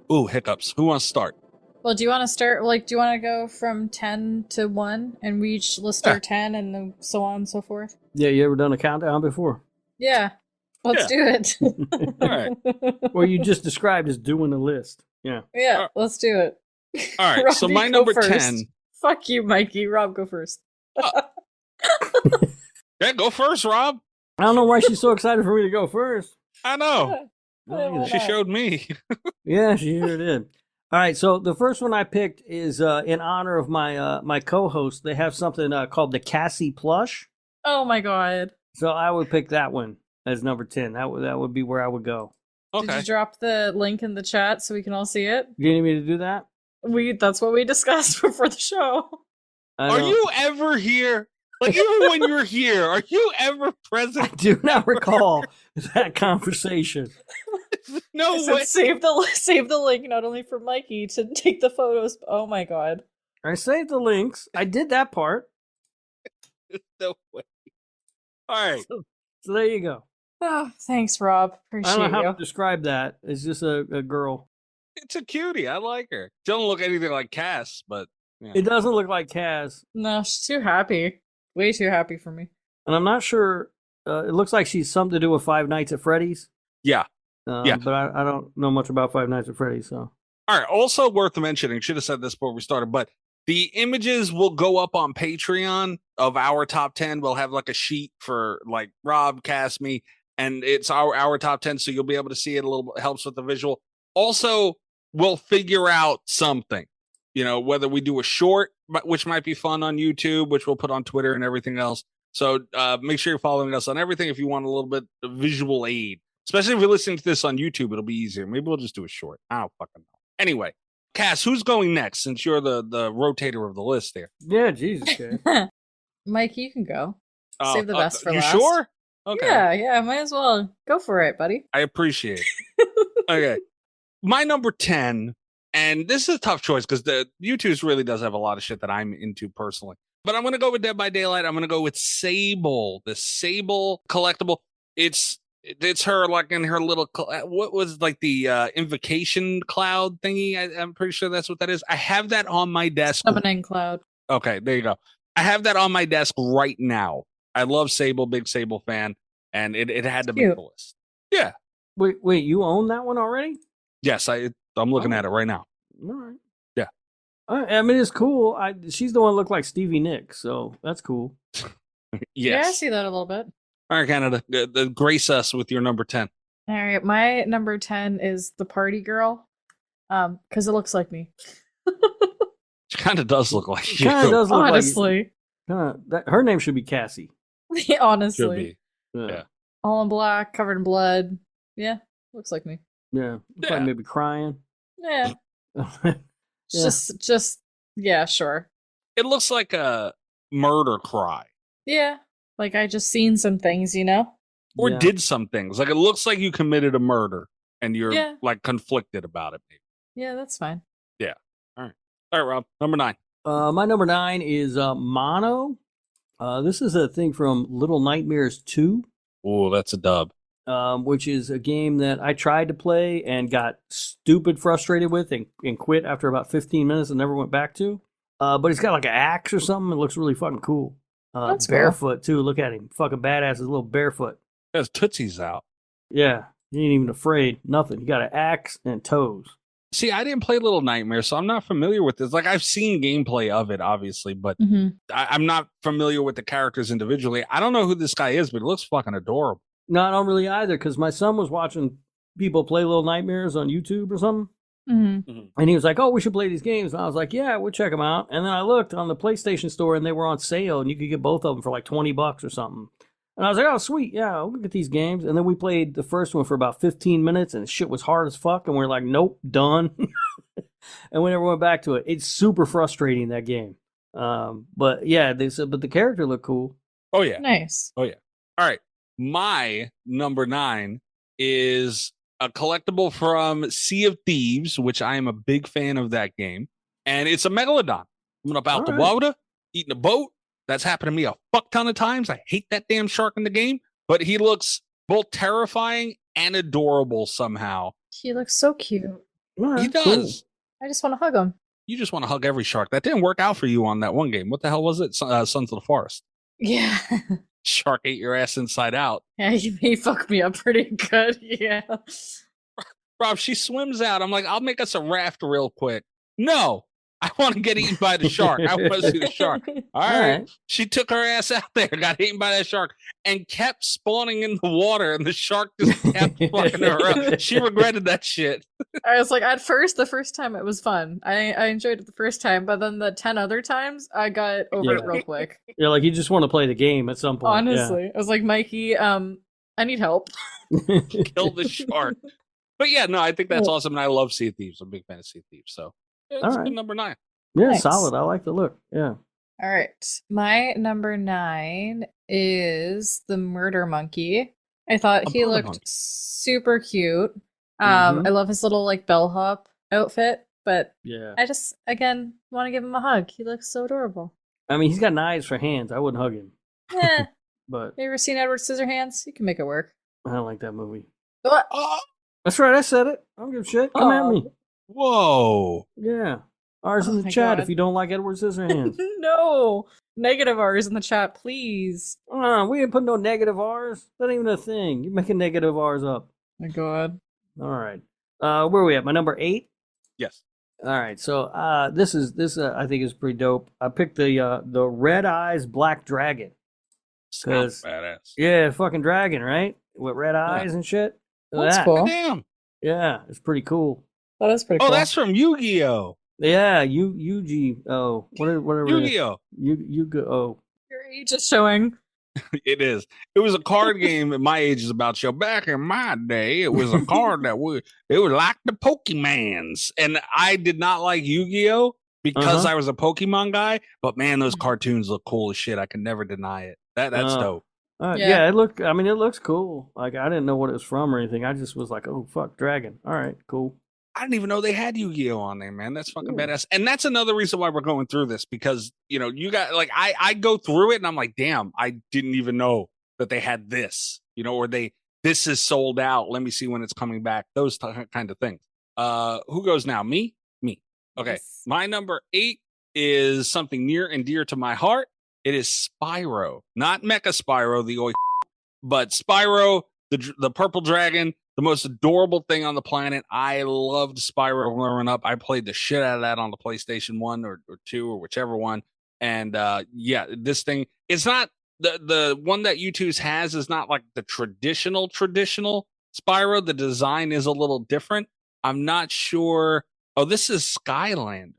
Hiccups. Who wants to start? Well, do you want to start, do you want to go from 10 to 1 and we each list our 10 and then so on and so forth? Yeah, you ever done a countdown before? Yeah. Let's do it. All right. Well, you just described as doing a list. Yeah. Yeah, let's do it. All right. Rob, So you my go number first. 10. Fuck you, Mikey. Rob, go first. Yeah, go first, Rob. I don't know why she's so excited for me to go first. I know. She showed me. Yeah, she sure did. All right, so the first one I picked is in honor of my my co-host. They have something called the Cassie plush. Oh my god. So I would pick that one as number 10. That would be where I would go. Okay. Did you drop the link in the chat so we can all see it? You need me to do that? That's what we discussed before the show. Are you ever here? Like, even when you're here, are you ever present? I do not recall that conversation. No I way. said save the link not only for Mikey to take the photos. Oh my god. I saved the links. I did that part. No way. All right. So there you go. Oh, thanks, Rob. Appreciate I don't know how you. to describe that. It's just a girl. It's a cutie. I like her. She doesn't look anything like Cass, but yeah. It doesn't look like Kaz. No, she's too happy. Way too happy for me. And I'm not sure. It looks like she's something to do with Five Nights at Freddy's. Yeah. Yeah. But I don't know much about Five Nights at Freddy's. So. All right. Also worth mentioning, should have said this before we started, but the images will go up on Patreon of our top 10. We'll have like a sheet for like Rob, Cass, me, and it's our top 10. So you'll be able to see it a little bit. Helps with the visual. Also, we'll figure out something, whether we do a short, which might be fun on YouTube, which we'll put on Twitter and everything else. So make sure you're following us on everything if you want a little bit of visual aid. Especially if you're listening to this on YouTube, it'll be easier. Maybe we'll just do a short. I don't fucking know. Anyway, Cass, who's going next since you're the rotator of the list there? Yeah, Jesus. Okay. Mikey, you can go. Save the best for you last. You sure? Okay. Yeah, might as well. Go for it, buddy. I appreciate it. Okay. My number 10, and this is a tough choice because the YouTooz really does have a lot of shit that I'm into personally. But I'm going to go with Dead by Daylight. I'm going to go with Sable, the Sable collectible. It's her like in her little, what was like the invocation cloud thingy? I'm pretty sure that's what that is. I have that on my desk. Summoning cloud. Okay, there you go. I have that on my desk right now. I love Sable, big Sable fan, and it had to make the list. Yeah. Wait, you own that one already? Yes, I'm looking at it right now. All right. Yeah. I mean, it's cool. She's the one that looked like Stevie Nicks, so that's cool. Yes. Yeah, I see that a little bit. All right, Canada, grace us with your number 10. All right, my number 10 is the party girl, because it looks like me. She kind of does look like you. Kind of does look honestly. Her name should be Cassie. Honestly. Should be. Yeah. All in black, covered in blood. Yeah, looks like me. Yeah. Probably maybe crying. Yeah. Just yeah, sure. It looks like a murder cry. Yeah. Like I just seen some things, Or did some things. Like it looks like you committed a murder and you're like conflicted about it. Maybe. Yeah, that's fine. Yeah. All right, Rob. Number 9. My number 9 is Mono. This is a thing from Little Nightmares 2. Oh, that's a dub. Which is a game that I tried to play and got stupid frustrated with and quit after about 15 minutes and never went back to. But he's got like an axe or something. It looks really fucking cool. That's barefoot too. Look at him. Fucking badass. His little barefoot. Has tootsies out. Yeah. He ain't even afraid. Nothing. He got an axe and toes. See, I didn't play Little Nightmares, so I'm not familiar with this. Like, I've seen gameplay of it, obviously, but I'm not familiar with the characters individually. I don't know who this guy is, but he looks fucking adorable. No, I don't really either, because my son was watching people play Little Nightmares on YouTube or something. And he was like, oh, we should play these games. And I was like, yeah, we'll check them out. And then I looked on the PlayStation store, and they were on sale, and you could get both of them for like $20 or something. And I was like, oh, sweet, yeah, I'll get these games. And then we played the first one for about 15 minutes, and shit was hard as fuck. And we're like, nope, done. And we never went back to it. It's super frustrating, that game. But yeah, they said, but the character looked cool. Oh yeah. Nice. Oh yeah. All right. My number 9 is a collectible from Sea of Thieves, which I am a big fan of that game. And it's a megalodon. Coming up out the water, eating a boat. That's happened to me a fuck ton of times. I hate that damn shark in the game, but he looks both terrifying and adorable somehow. He looks so cute. He does. Cool. I just want to hug him. You just want to hug every shark. That didn't work out for you on that one game. What the hell was it? Sons of the Forest. Yeah. Shark ate your ass inside out. Yeah, he fucked me up pretty good. Yeah. Rob, she swims out. I'm like, I'll make us a raft real quick. No, I want to get eaten by the shark. I want to see the shark. All right. She took her ass out there, got eaten by that shark, and kept spawning in the water, and the shark just kept fucking her up. She regretted that shit. I was like, the first time it was fun. I enjoyed it the first time, but then the 10 other times, I got over it real quick. Yeah, like you just want to play the game at some point. Honestly. I was like, Mikey, I need help. Kill the shark. But yeah, no, I think that's awesome, and I love Sea of Thieves. I'm a big fan of Sea of Thieves, so it's good number 9. Yeah, Nice. solid. I like the look. Yeah. All right. My number 9 is the murder monkey. I thought he looked super cute. I love his little like bellhop outfit, but I just again want to give him a hug. He looks so adorable. I mean, he's got knives for hands. I wouldn't hug him. Yeah. But you ever seen Edward Scissorhands? You can make it work. I don't like that movie. What? That's right. I said it. I don't give a shit. Come at me. Whoa. Yeah. R's in the chat if you don't like Edward Scissorhands. No. Negative R's in the chat, please. We ain't putting no negative R's. That ain't even a thing. You're making negative R's up. My God. All right. Where are we at? My number 8? Yes. All right. So this I think is pretty dope. I picked the Red Eyes Black Dragon. Sounds badass. Yeah, fucking dragon, right? With red eyes and shit. That's cool. Damn. Yeah, it's pretty cool. That is pretty cool. Oh, that's from Yu-Gi-Oh! Yeah, Yu-Gi-Oh! Whatever. Yu-Gi-Oh! Yu-Gi-Oh! Your age is showing. It is. It was a card game at my age is about show. Back in my day, it was a card that it was like the Pokemans. And I did not like Yu-Gi-Oh! Because I was a Pokemon guy, but man, those cartoons look cool as shit. I can never deny it. That's dope. Yeah, it looks cool. Like I didn't know what it was from or anything. I just was like, oh fuck, dragon. All right, cool. I didn't even know they had Yu-Gi-Oh on there, man. That's fucking badass. And that's another reason why we're going through this, because you got like I go through it and I'm like, damn, I didn't even know that they had this, or this is sold out. Let me see when it's coming back. Those kind of things. Who goes now? Me. Okay. Yes. My number 8 is something near and dear to my heart. It is Spyro, not Mecha Spyro, but Spyro, the purple dragon, the most adorable thing on the planet. I loved Spyro growing up. I played the shit out of that on the PlayStation 1 or 2 or whichever one. And this thing, it's not the one that YouTooz has is not like the traditional Spyro. The design is a little different. I'm not sure. Oh, this is Skylanders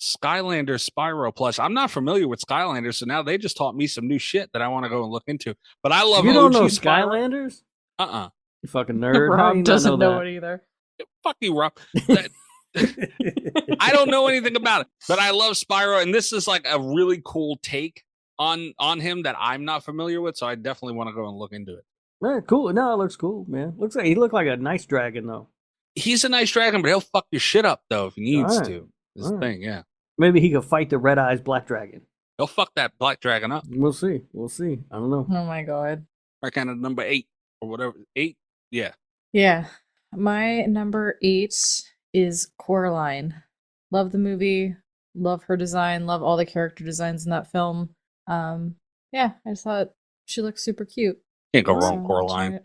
Spyro plush. I'm not familiar with Skylanders, so now they just taught me some new shit that I want to go and look into. But I love. You don't know Skylanders? You fucking nerd. Rob doesn't know it either. Fuck you, Rob. I don't know anything about it, but I love Spyro, and this is like a really cool take on him that I'm not familiar with. So I definitely want to go and look into it. Yeah, cool. No, it looks cool, man. Looks like he looked like a nice dragon, though. He's a nice dragon, but he'll fuck your shit up though if he needs to. This thing, yeah. Maybe he could fight the Red Eyes Black Dragon. He'll fuck that black dragon up. We'll see. I don't know. Oh my God. Right, kind of number 8 or whatever. 8, yeah. Yeah. My number 8 is Coraline. Love the movie. Love her design. Love all the character designs in that film. Yeah, I just thought she looked super cute. Can't go wrong, Coraline.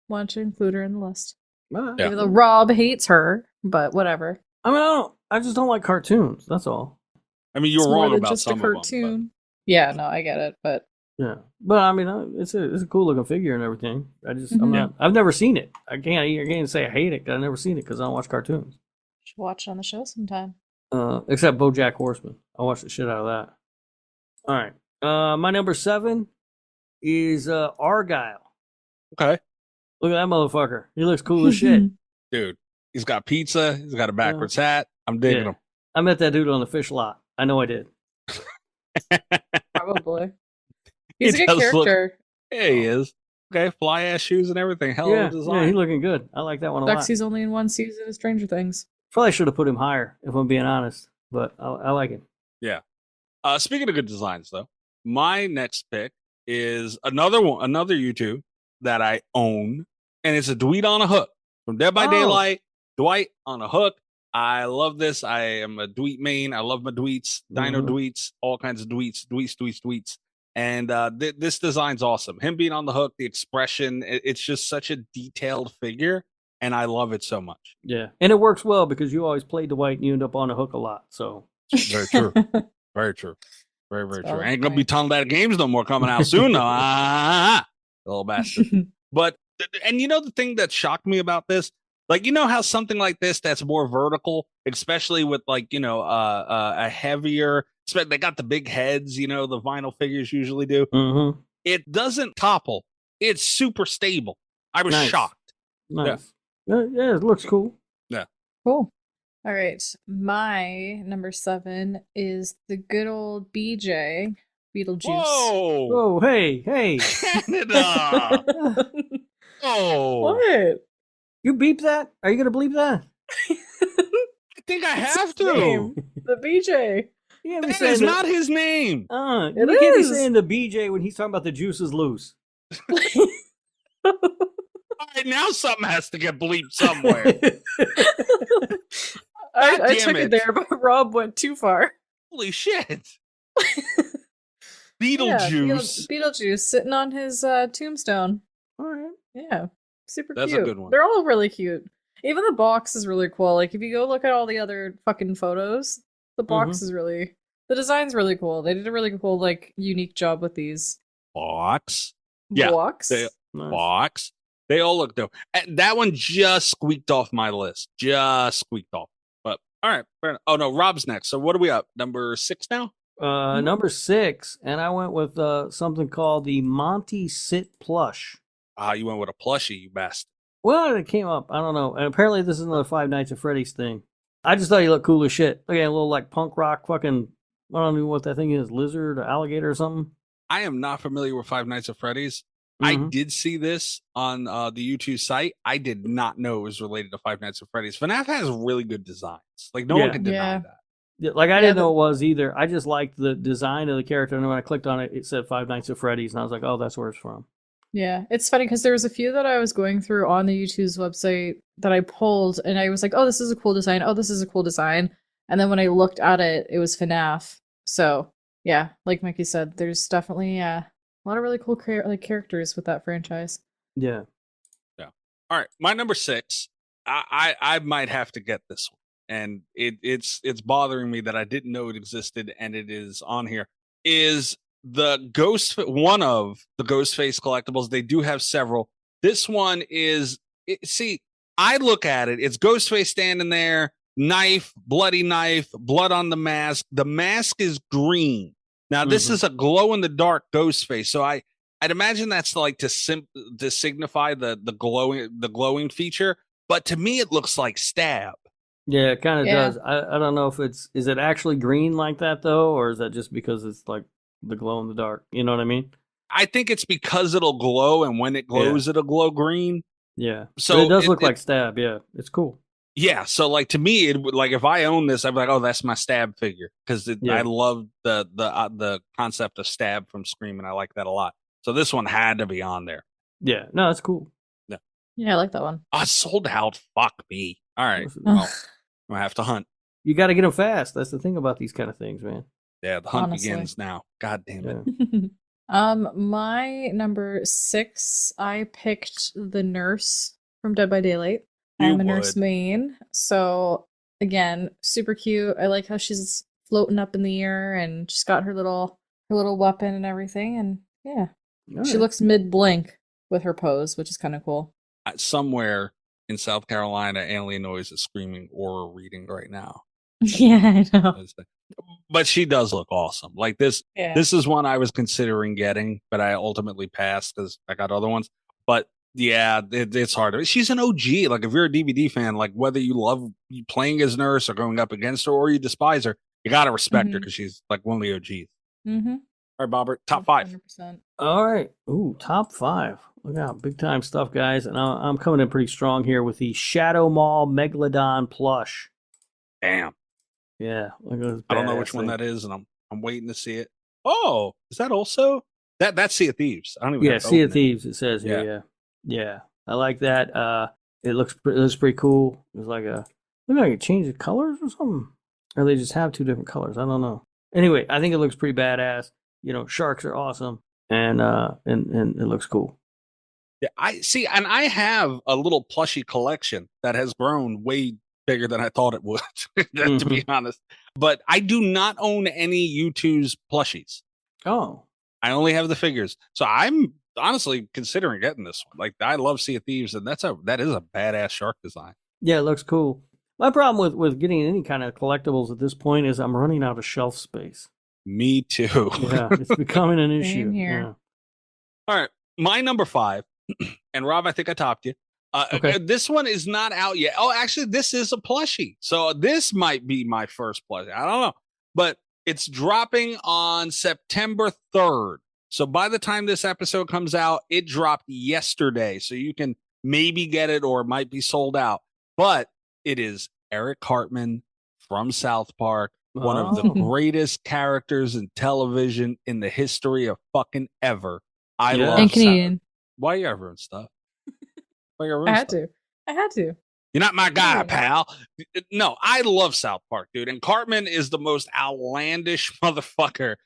Want to include her in the list. Yeah. Even though Rob hates her, but whatever. I mean, I just don't like cartoons. That's all. I mean, you're wrong about some of them. Yeah, no, I get it, but yeah, but I mean, it's a cool looking figure and everything. I've never seen it. I can't say I hate it because I've never seen it because I don't watch cartoons. Should watch it on the show sometime. Except BoJack Horseman, I watch the shit out of that. All right, my number 7 is Argyle. Okay. Look at that motherfucker. He looks cool as shit. Dude, he's got pizza. He's got a backwards hat. I'm digging him. I met that dude on the fish lot. I know I did. Probably. He's He a good does look- character. Yeah, he is. Okay, fly ass shoes and everything. Hell Yeah, of a design. yeah, he's looking good. I like that one a lot. He's only in one season of Stranger Things. Probably should have put him higher, if I'm being honest. But I like him. Yeah. Speaking of good designs, though, my next pick is another YouTube that I own, and it's a Dweet on a Hook from Dead by Daylight. Dwight on a hook. I love this. I am a Dweet main. I love my Dweets, Dino Dweets, all kinds of Dweets. And this design's awesome. Him being on the hook, the expression, it's just such a detailed figure, and I love it so much. Yeah, and it works well because you always play Dwight and you end up on a hook a lot. So very true. Very true. Very true. I ain't gonna be telling that games no more coming out soon though. Little bastard. But and you know the thing that shocked me about this, like you know how something like this that's more vertical, especially with like a heavier. They got the big heads, the vinyl figures usually do. Mm-hmm. It doesn't topple. It's super stable. I was shocked. Nice. Yeah, it looks cool. Yeah. Cool. All right. My number 7 is the good old BJ Beetlejuice. Whoa! Oh, hey. Canada! Oh. What? You beep that? Are you going to bleep that? I think I have to. Name. The BJ. That is not his name. You can't be saying the BJ when he's talking about the juice is loose. All right, now something has to get bleeped somewhere. I took it there, but Rob went too far. Holy shit. Beetlejuice. Yeah, Beetlejuice sitting on his tombstone. All right. Yeah. Super That's cute. a good one. They're all really cute. Even the box is really cool. Like, if you go look at all the other fucking photos, the box is really... The design's really cool. They did a really cool, like, unique job with these. Box? Yeah. Box? Box. They all look dope. That one just squeaked off my list. Just squeaked off. But, all right. Fair enough. Oh, no. Rob's next. So, what are we up? Number 6 now? Number 6. And I went with something called the Monty Sit Plush. You went with a plushie, you bastard. Well, it came up. I don't know. And apparently this is another Five Nights at Freddy's thing. I just thought he looked cool as shit. Look at a little like punk rock fucking, I don't know what that thing is, lizard or alligator or something. I am not familiar with Five Nights at Freddy's. I did see this on the YouTube site. I did not know it was related to Five Nights at Freddy's. FNAF has really good designs. Like, no one can deny that. Yeah, like, I didn't know it was either. I just liked the design of the character. And when I clicked on it, it said Five Nights at Freddy's. And I was like, oh, that's where it's from. Yeah, it's funny because there was a few that I was going through on the YouTooz website that I pulled, and I was like, oh, this is a cool design. Oh, this is a cool design. And then when I looked at it, it was FNAF. So, yeah, like Mickey said, there's definitely a lot of really cool characters with that franchise. Yeah. Yeah. All right, my number 6, I might have to get this one. And it's bothering me that I didn't know it existed, and it is on here, is one of the Ghostface collectibles. They do have several. This one is, I look at it, it's Ghostface standing there, knife, bloody knife, blood on the mask. The mask is green. Now, this is a glow-in-the-dark Ghostface, so I'd imagine that's like to signify the glowing feature, but to me, it looks like Stab. Yeah, it kind of does. I don't know if is it actually green like that, though, or is that just because it's like the glow in the dark? You know what I mean? I think it's because it'll glow, and when it glows, it'll glow green. Yeah. So but it does look like Stab. Yeah, it's cool. Yeah. So, like, to me, it would, like, if I own this, I'd be like, oh, that's my Stab figure, because I love the concept of Stab from Scream, and I like that a lot. So this one had to be on there. Yeah. No, it's cool. Yeah. Yeah, I like that one. Oh, sold out. Fuck me. All right. Well, I'm gonna have to hunt. You got to get them fast. That's the thing about these kind of things, man. Yeah, the hunt begins now. God damn it. Yeah. My number 6, I picked the nurse from Dead by Daylight. I'm a nurse main, so again, super cute. I like how she's floating up in the air, and she's got her little weapon and everything, and yeah, she looks mid blink with her pose, which is kind of cool. Somewhere in South Carolina, Alien Noise is screaming aura reading right now. Yeah, I know. But she does look awesome. Like this, this is one I was considering getting, but I ultimately passed because I got other ones. But yeah, it's hard. She's an OG. Like, if you're a DVD fan, like, whether you love playing as Nurse or going up against her, or you despise her, you gotta respect her because she's like one of the OGs. Mm-hmm. All right, Bobbert, top 5. 100%. All right. Ooh, top 5. Look out, big time stuff, guys. And I'm coming in pretty strong here with the Shadow Mall Megalodon plush. Damn. Yeah, look at this. I don't know which one that is, and I'm waiting to see it. Oh, is that also that's Sea of Thieves? I don't even. Yeah, have to Sea of open it. Thieves. It says here. Yeah. I like that. It looks pretty cool. It's like look like it changed the colors or something, or they just have 2 different colors. I don't know. Anyway, I think it looks pretty badass. You know, sharks are awesome, and it looks cool. Yeah, I see, and I have a little plushie collection that has grown way bigger than I thought it would, to be honest. But I do not own any YouTooz plushies. Oh, I only have the figures, so I'm honestly considering getting this one. Like, I love Sea of Thieves, and that is a badass shark design. yeah, it looks cool. My problem with getting any kind of collectibles at this point is I'm running out of shelf space. Me too. Yeah, it's becoming an issue. Same here. Yeah. All right, my number 5, and Rob, I think I topped you. Okay. This one is not out yet. Oh, actually, this is a plushie, so this might be my first plushie. I don't know, but it's dropping on September 3rd. So by the time this episode comes out, it dropped yesterday, so you can maybe get it, or it might be sold out. But it is Eric Cartman from South Park. One of the greatest characters in television in the history of fucking ever. I love And Canadian. Why you ever stuff? Why you I had to. You're not my guy, pal. No, I love South Park, dude. And Cartman is the most outlandish motherfucker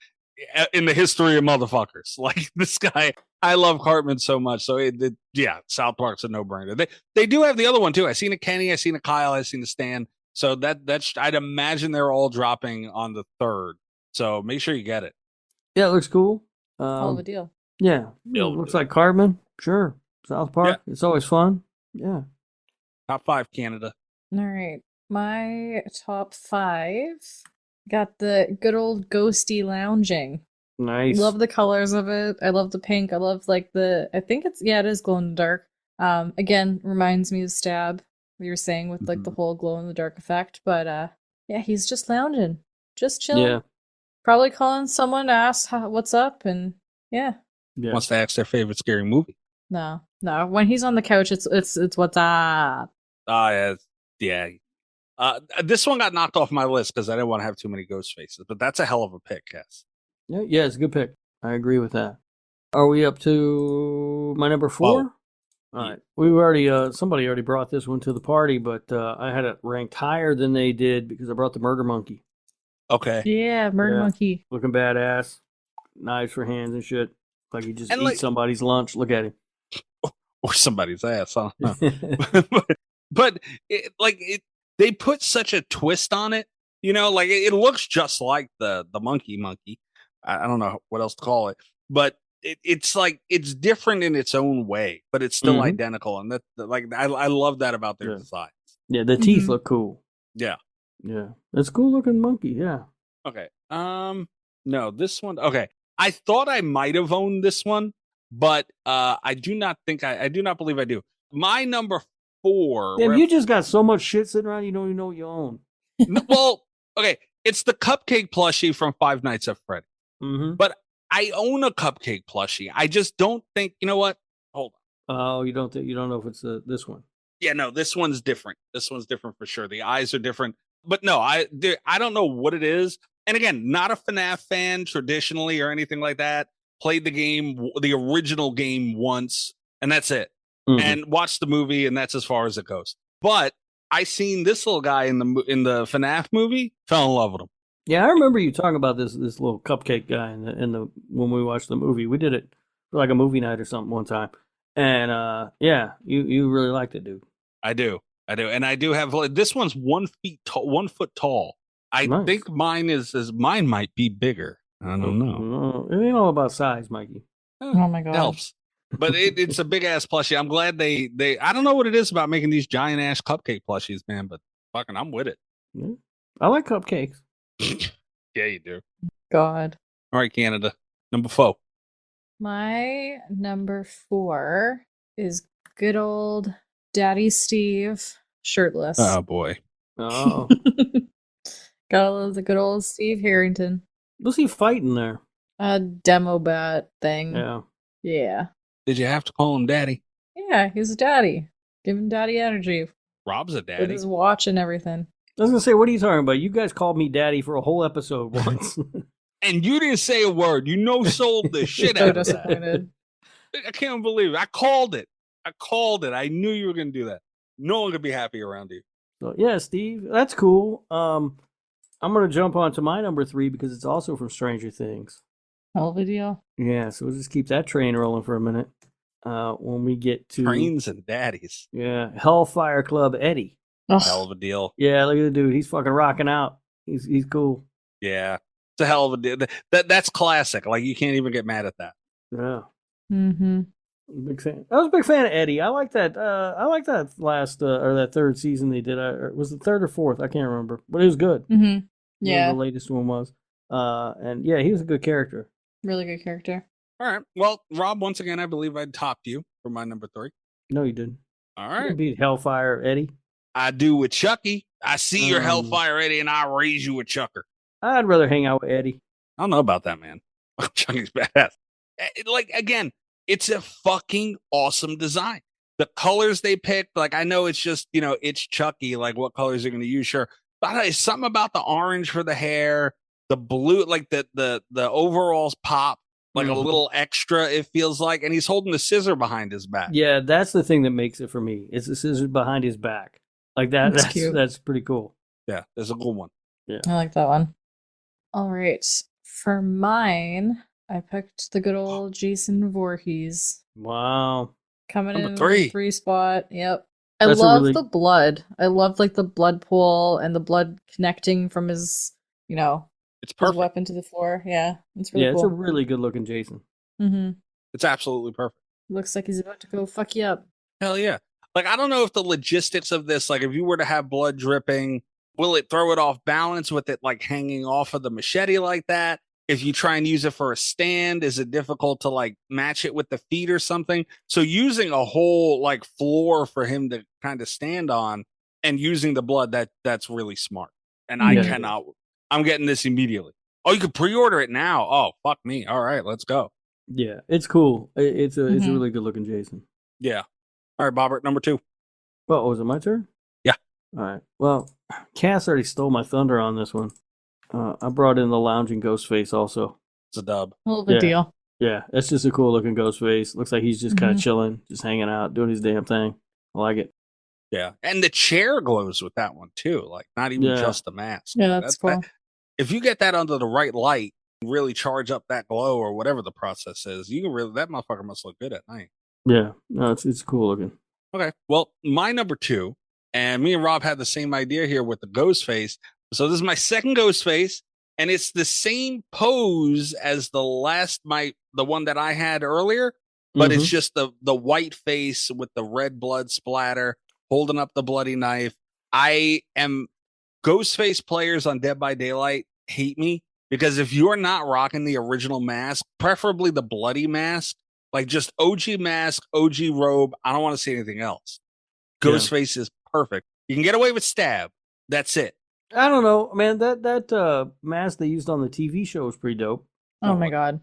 in the history of motherfuckers. Like, this guy, I love Cartman so much. So yeah, South Park's a no-brainer. They do have the other one too. I seen a Kenny, I seen a Kyle, I seen a Stan. So that's I'd imagine they're all dropping on the 3rd. So make sure you get it. Yeah, it looks cool. Hell of a deal. Yeah, it looks like Cartman. Sure, South Park. Yeah. It's always fun. Yeah. Top 5, Canada. All right, my top 5 got the good old ghosty lounging. Nice. Love the colors of it. I love the pink. I love I think it is glow in the dark. Again, reminds me of Stab. We were saying with like the whole glow in the dark effect, but yeah, he's just lounging, just chilling. Yeah. Probably calling someone to ask what's up, and yeah. Wants to ask their favorite scary movie. No. When he's on the couch, it's what's up. Yeah. This one got knocked off my list because I didn't want to have too many ghost faces, but that's a hell of a pick, Cass. Yeah, it's a good pick. I agree with that. Are we up to my number 4? All right. We already somebody already brought this one to the party, but I had it ranked higher than they did because I brought the Murder Monkey. Okay. Yeah, Murder Monkey. Looking badass. Knives for hands and shit. Like he just eats somebody's lunch. Look at him. Or somebody's ass. I don't know. but they put such a twist on it. You know, like it looks just like the monkey. I don't know what else to call it. But it's like it's different in its own way, but it's still identical. And I love that about their designs. Yeah, the teeth look cool. Yeah. Yeah. It's a cool looking monkey, yeah. Okay. No, this one. Okay. I thought I might have owned this one, but I do not think I do not believe I do. My number 4. Yeah, you just got so much shit sitting around, you don't even know what you own. Well, okay. It's the cupcake plushie from Five Nights at Freddy. But I own a cupcake plushie. I just don't think, you know what? Hold on. Oh, you don't know if it's this one. Yeah, no, this one's different. This one's different for sure. The eyes are different. But no, I don't know what it is. And again, not a FNAF fan traditionally or anything like that. Played the game, the original game once, and that's it. And watched the movie, and that's as far as it goes. But I seen this little guy in the FNAF movie, fell in love with him. Yeah, I remember you talking about this little cupcake guy in the when we watched the movie. We did it for like a movie night or something one time, and yeah, you really liked it, dude. I do, and I do have this one's 1 foot tall. I think mine mine might be bigger. I don't know. It ain't all about size, Mikey. Oh my god, it helps. But it's a big ass plushie. I'm glad they I don't know what it is about making these giant ass cupcake plushies, man. But fucking, I'm with it. Yeah. I like cupcakes. Yeah, you do. God. All right, Canada. Number 4. My number 4 is good old Daddy Steve, shirtless. Oh boy. Oh. Gotta love the good old Steve Harrington. What's he fighting there? A demo bat thing. Yeah. Yeah. Did you have to call him daddy? Yeah, he's a daddy. Give him daddy energy. Rob's a With daddy. his watch and everything. I was gonna say, what are you talking about? You guys called me daddy for a whole episode once. And you didn't say a word. You sold the shit So out of that. disappointed. I can't believe it. I called it. I knew you were going to do that. No one could be happy around you. So, yeah, Steve, that's cool. I'm gonna jump on to my number 3 because it's also from Stranger Things. Hell of a deal. Yeah, so we'll just keep that train rolling for a minute. When we get to Trains and daddies. Yeah, Hellfire Club Eddie. Ugh. Hell of a deal. Yeah, look at the dude. He's fucking rocking out. He's cool. Yeah. It's a hell of a deal. That's classic. Like, you can't even get mad at that. Yeah. Mm-hmm. Big fan. I was a big fan of Eddie. I like that. I like that last or that third season they did. Was it third or fourth? I can't remember, but it was good. Mm-hmm. Yeah. The latest one was. And yeah, he was a good character. Really good character. All right. Well, Rob, once again, I believe I topped you for my number 3. No, you didn't. All You right. didn't beat Hellfire Eddie. I do with Chucky. I see your Hellfire Eddie, and I raise you a Chucker. I'd rather hang out with Eddie. I don't know about that, man. Chucky's badass. Like, again, it's a fucking awesome design. The colors they picked, like, I know it's just, it's Chucky. Like, what colors are going to use? Sure. But something about the orange for the hair, the blue, like the overalls pop, like a little extra, it feels like. And he's holding the scissor behind his back. Yeah, that's the thing that makes it for me. It's the scissors behind his back. Like that. That's cute. That's pretty cool. Yeah, there's a good one. Yeah. I like that one. All right. For mine, I picked the good old Jason Voorhees. Wow. Coming Number in 3. with 3 spot. Yep. I That's a love really- the blood. I love like the blood pool and the blood connecting from his, It's his perfect. weapon to the floor. Yeah. It's really Yeah, it's a cool. really good looking Jason. Mm-hmm. It's absolutely perfect. Looks like he's about to go fuck you up. Hell yeah. Like, I don't know if the logistics of this, like, if you were to have blood dripping, will it throw it off balance with it, like, hanging off of the machete like that? If you try and use it for a stand, is it difficult to, like, match it with the feet or something? So using a whole, like, floor for him to kind of stand on and using the blood, that's really smart. And I Yeah. I'm getting this immediately. Oh, you could pre-order it now. Oh, fuck me. All right, let's go. Yeah, it's cool. It's a Mhm. really good looking Jason. Yeah. All right, Bobbert, number 2. Well, was it my turn? Yeah. All right. Well, Cass already stole my thunder on this one. I brought in the lounging Ghostface also. It's a dub. A little bit deal. Yeah, it's just a cool looking Ghostface. Looks like he's just kind of Mhm. chilling, just hanging out, doing his damn thing. I like it. Yeah. And the chair glows with that one too. Like, not even Yeah. just the mask. Yeah, that's cool. If you get that under the right light, really charge up that glow or whatever the process is, you can really, that motherfucker must look good at night. Yeah, no, it's cool looking. Okay. Well, my number 2, and me and Rob had the same idea here with the Ghostface. So this is my second Ghostface, and it's the same pose as the one that I had earlier, but it's just the white face with the red blood splatter, holding up the bloody knife. Ghostface players on Dead by Daylight hate me because if you're not rocking the original mask, preferably the bloody mask, like just OG mask, OG robe, I don't want to see anything else. Ghostface is perfect. You can get away with stab. That's it. I don't know, man. That mask they used on the TV show was pretty dope. Oh my god.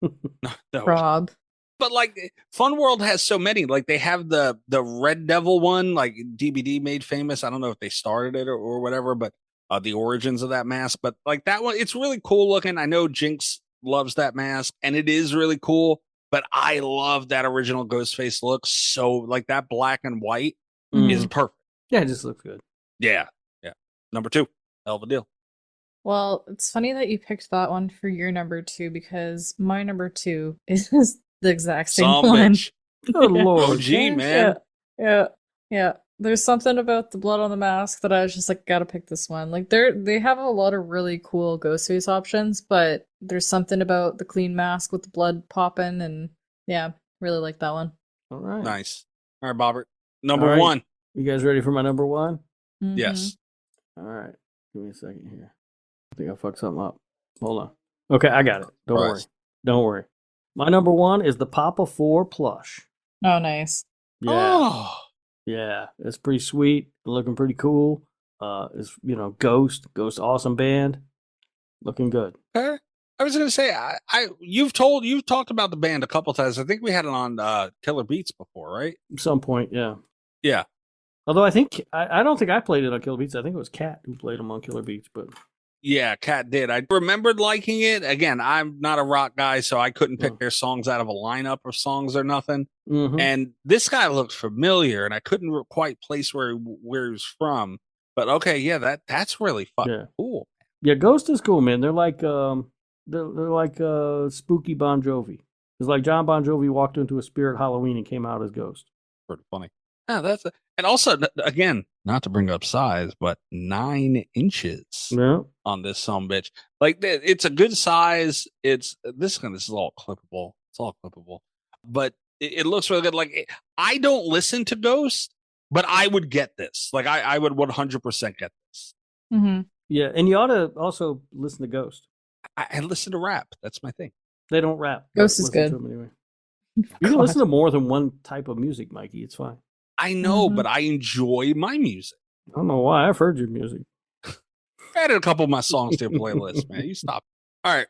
No. Rob. But like Fun World has so many. Like they have the Red Devil one, like DBD made famous. I don't know if they started it or whatever, but the origins of that mask. But like that one, it's really cool looking. I know Jinx loves that mask, and it is really cool. But I love that original Ghostface look. So like that black and white is perfect. Yeah, it just looks good. Yeah. Number 2, hell of a deal. Well, it's funny that you picked that one for your number 2 because my number 2 is the exact same Some one. bitch. Good lord. OG, man. Yeah. There's something about the blood on the mask that I was just like, gotta pick this one. Like they have a lot of really cool Ghostface options, but there's something about the clean mask with the blood popping, and yeah, really like that one. All right. Nice. All right, Bobbert. Number All right. 1. You guys ready for my number 1? Mhm. Yes. All right. Give me a second here. I think I fucked something up. Hold on. Okay, I got it. Don't worry. Christ. Don't worry. My number 1 is the Papa 4 plush. Oh, nice. Yeah. Oh. Yeah. It's pretty sweet. Looking pretty cool. It's Ghost awesome band. Looking good. Okay. I was going to say, you've talked about the band a couple times. I think we had it on Killer Beats before, right? At some point, yeah. Yeah. Although I think I don't think I played it on Killer Beats. I think it was Kat who played them on Killer Beats. But yeah, Kat did. I remembered liking it. Again, I'm not a rock guy, so I couldn't pick their songs out of a lineup of songs or nothing. Mhm. And this guy looked familiar, and I couldn't quite place where he was from. But okay, yeah, that's really fucking cool. Yeah, Ghost is cool, man. They're like spooky Bon Jovi. It's like John Bon Jovi walked into a Spirit Halloween and came out as Ghost. Pretty funny. Yeah, and also again, not to bring up size, but 9 inches on this sumbitch. Like it's a good size. This is all clippable. It's all clippable, but it looks really good. Like I don't listen to Ghost, but I would get this. Like I would 100% get this. Mm-hmm. Yeah, and you ought to also listen to Ghost. I listen to rap. That's my thing. They don't rap. Ghost is good. Anyway. You can listen to more than one type of music, Mikey. It's fine. I know, but I enjoy my music. I don't know why. I've heard your music. I added a couple of my songs to your playlist, man. You stop. All right.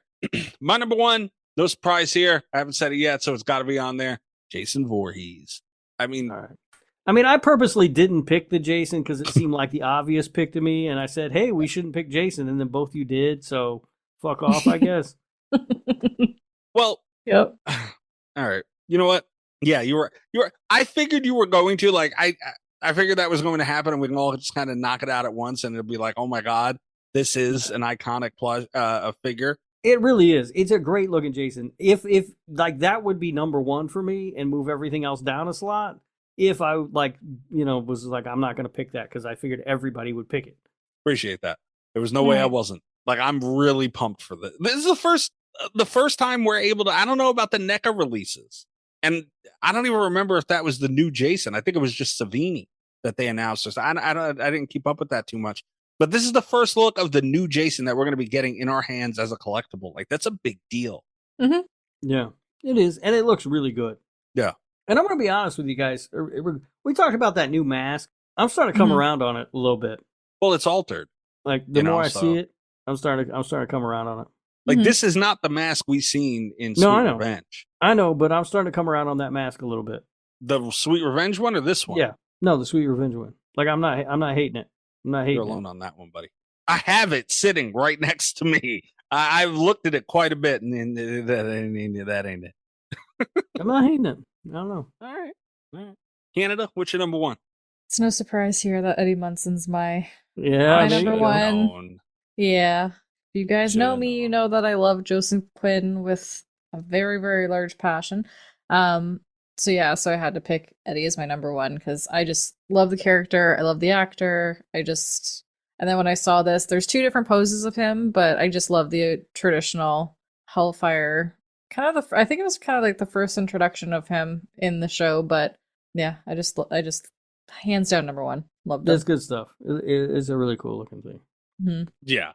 My number one, no surprise here. I haven't said it yet, so it's got to be on there. Jason Voorhees. I mean, all right. I purposely didn't pick the Jason because it seemed like the obvious pick to me. And I said, hey, we shouldn't pick Jason. And then both you did. So fuck off, I guess. Well, yep. All right. You know what? Yeah, you were. I figured you were going to I figured that was going to happen, and we can all just kind of knock it out at once, and it'll be like, oh my god, this is an iconic figure. It really is. It's a great looking Jason. If like that would be number one for me, and move everything else down a slot. If I was like, I'm not going to pick that because I figured everybody would pick it. Appreciate that. There was no way I wasn't. Like, I'm really pumped for this. This is the first time we're able to. I don't know about the NECA releases. And I don't even remember if that was the new Jason. I think it was just Savini that they announced. So I didn't keep up with that too much. But this is the first look of the new Jason that we're going to be getting in our hands as a collectible. Like, that's a big deal. Mm-hmm. Yeah, it is. And it looks really good. Yeah. And I'm going to be honest with you guys. We talked about that new mask. I'm starting to come around on it a little bit. Well, it's altered. Like, the more I see it, I'm starting to come around on it. Like, this is not the mask we've seen in Sweet Revenge. I know, but I'm starting to come around on that mask a little bit. The Sweet Revenge one or this one? Yeah. No, the Sweet Revenge one. Like, I'm not hating it. I'm not hating You're alone on that one, buddy. I have it sitting right next to me. I've looked at it quite a bit, and that ain't it. I'm not hating it. I don't know. All right. Canada, what's your number one? It's no surprise here that Eddie Munson's my number one. Yeah. If you guys know me, you know that I love Joseph Quinn with a very, very large passion. So I had to pick Eddie as my number one because I just love the character. I love the actor. And then when I saw this, there's 2 different poses of him, but I just love the traditional Hellfire. I think it was kind of like the first introduction of him in the show, but yeah, I just hands down number one. Loved it. That's good stuff. It's a really cool looking thing. Mm-hmm. Yeah.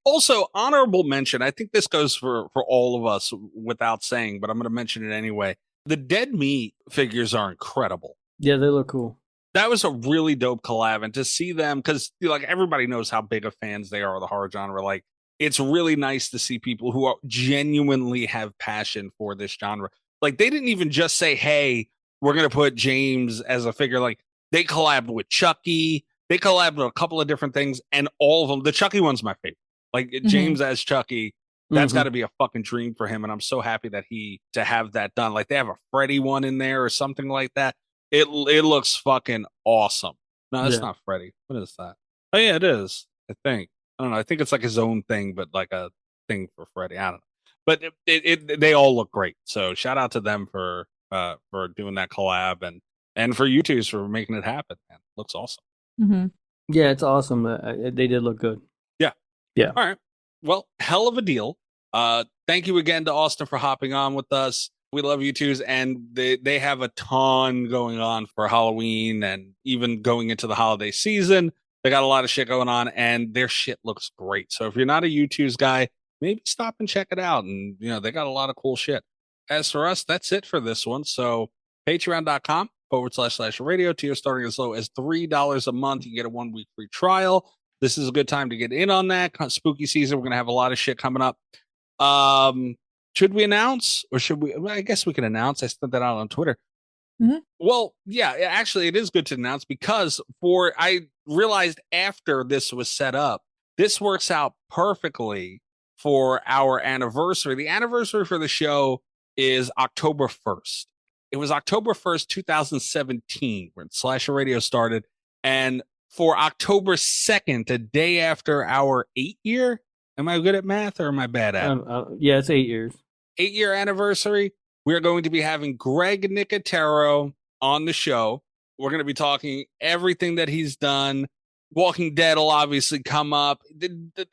Also, honorable mention. I think this goes for all of us without saying, but I'm going to mention it anyway. The Dead Meat figures are incredible. Yeah, they look cool. That was a really dope collab, and to see them, because like everybody knows how big of fans they are of the horror genre. Like, it's really nice to see people who genuinely have passion for this genre. Like, they didn't even just say, "Hey, we're going to put James as a figure." Like, they collabed with Chucky. They collabed with a couple of different things, and all of them. The Chucky one's my favorite. Like, James as Chucky, that's got to be a fucking dream for him, and I'm so happy that to have that done. Like, they have a Freddy one in there or something like that. It looks fucking awesome. No, that's not Freddy. What is that? Oh yeah, it is. I think. I don't know. I think it's like his own thing, but like a thing for Freddy. I don't know. But they all look great. So shout out to them for doing that collab and for YouTooz for making it happen. Man, looks awesome. Mm-hmm. Yeah, it's awesome. They did look good. Yeah. All right. Well, hell of a deal. Thank you again to Austin for hopping on with us. We love YouTooz, and they have a ton going on for Halloween and even going into the holiday season. They got a lot of shit going on, and their shit looks great. So if you're not a YouTooz guy, maybe stop and check it out. And, they got a lot of cool shit. As for us, that's it for this one. So patreon.com/radio tier starting as low as $3 a month. You get a 1-week free trial. This is a good time to get in on that. Spooky season, we're going to have a lot of shit coming up. Should we announce or should we? Well, I guess we can announce. I sent that out on Twitter. Mhm. Well, yeah, actually, it is good to announce because I realized after this was set up, this works out perfectly for our anniversary. The anniversary for the show is October 1st. It was October 1st, 2017, when Slasher Radio started. And for October 2nd, the day after our 8-year, am I good at math or am I bad at it? Yeah, it's 8 years. 8-year anniversary, we're going to be having Greg Nicotero on the show. We're going to be talking everything that he's done. Walking Dead will obviously come up.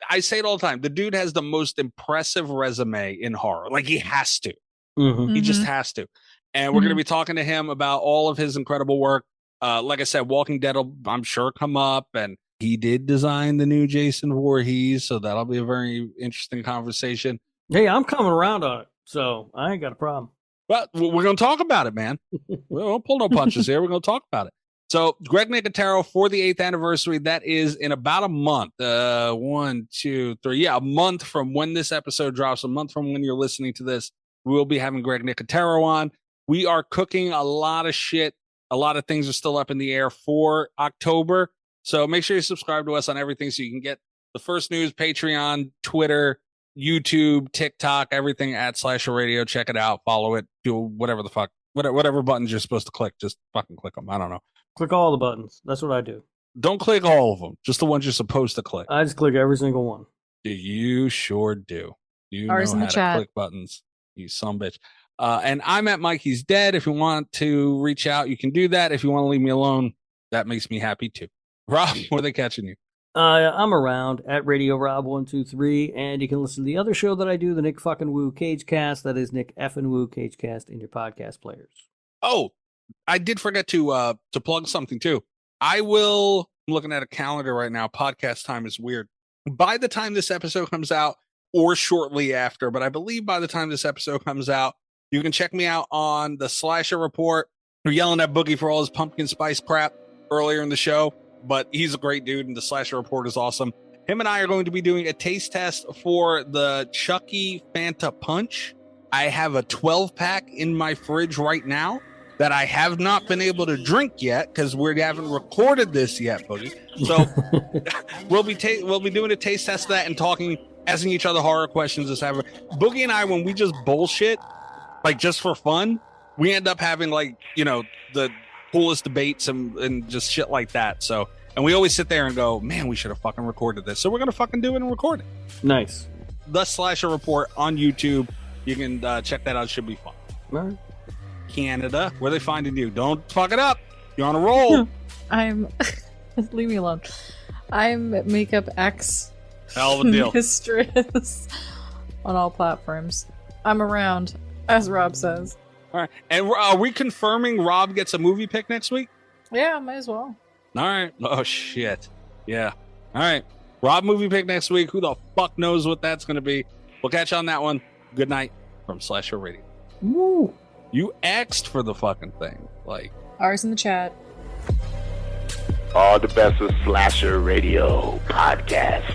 I say it all the time. The dude has the most impressive resume in horror. Like, he has to. Mm-hmm. He just has to. And we're going to be talking to him about all of his incredible work. Like I said, Walking Dead will, I'm sure, come up. And he did design the new Jason Voorhees. So that'll be a very interesting conversation. Hey, I'm coming around on it. So I ain't got a problem. But we're going to talk about it, man. We don't pull no punches here. We're going to talk about it. So Greg Nicotero for the 8th anniversary. That is in about a month. 1, 2, 3. Yeah, a month from when this episode drops, a month from when you're listening to this, we'll be having Greg Nicotero on. We are cooking a lot of shit. A lot of things are still up in the air for October. So make sure you subscribe to us on everything so you can get the first news, Patreon, Twitter, YouTube, TikTok, everything at Slasher Radio. Check it out. Follow it. Do whatever the fuck. Whatever buttons you're supposed to click. Just fucking click them. I don't know. Click all the buttons. That's what I do. Don't click all of them. Just the ones you're supposed to click. I just click every single one. You sure do. You Ours know in how the to chat. click buttons. You sumbitch. And I'm at Mikey's Dead. If you want to reach out, you can do that. If you want to leave me alone, that makes me happy too. Rob, where are they catching you? I'm around at Radio Rob 123, and you can listen to the other show that I do, the Nick fucking Woo Cagecast. That is Nick effing Woo Cagecast in your podcast players. Oh, I did forget to plug something too. I'm looking at a calendar right now. Podcast time is weird. By the time this episode comes out, or shortly after, but I believe by the time this episode comes out, you can check me out on the Slasher Report. We're yelling at Boogie for all his pumpkin spice crap earlier in the show, but he's a great dude, and the Slasher Report is awesome. Him and I are going to be doing a taste test for the Chucky Fanta Punch. I have a 12-pack in my fridge right now that I have not been able to drink yet because we haven't recorded this yet, Boogie. So we'll be doing a taste test of that and asking each other horror questions. Boogie and I, when we just bullshit, like just for fun, we end up having the coolest debates and just shit like that. So, and we always sit there and go, man, we should have fucking recorded this. So we're going to fucking do it and record it. Nice. The Slasher Report on YouTube. You can check that out. It should be fun. All right. Canada, where are they finding you? Don't fuck it up. You're on a roll. I'm leave me alone. I'm Makeup X. Hell of a deal. Mistress on all platforms. I'm around, as Rob says. All right. And are we confirming Rob gets a movie pick next week? Yeah, might as well. All right. Oh, shit. Yeah. All right. Rob movie pick next week. Who the fuck knows what that's going to be? We'll catch you on that one. Good night from Slasher Radio. Woo. You asked for the fucking thing. Like, Ours in the chat. All the best with Slasher Radio Podcast.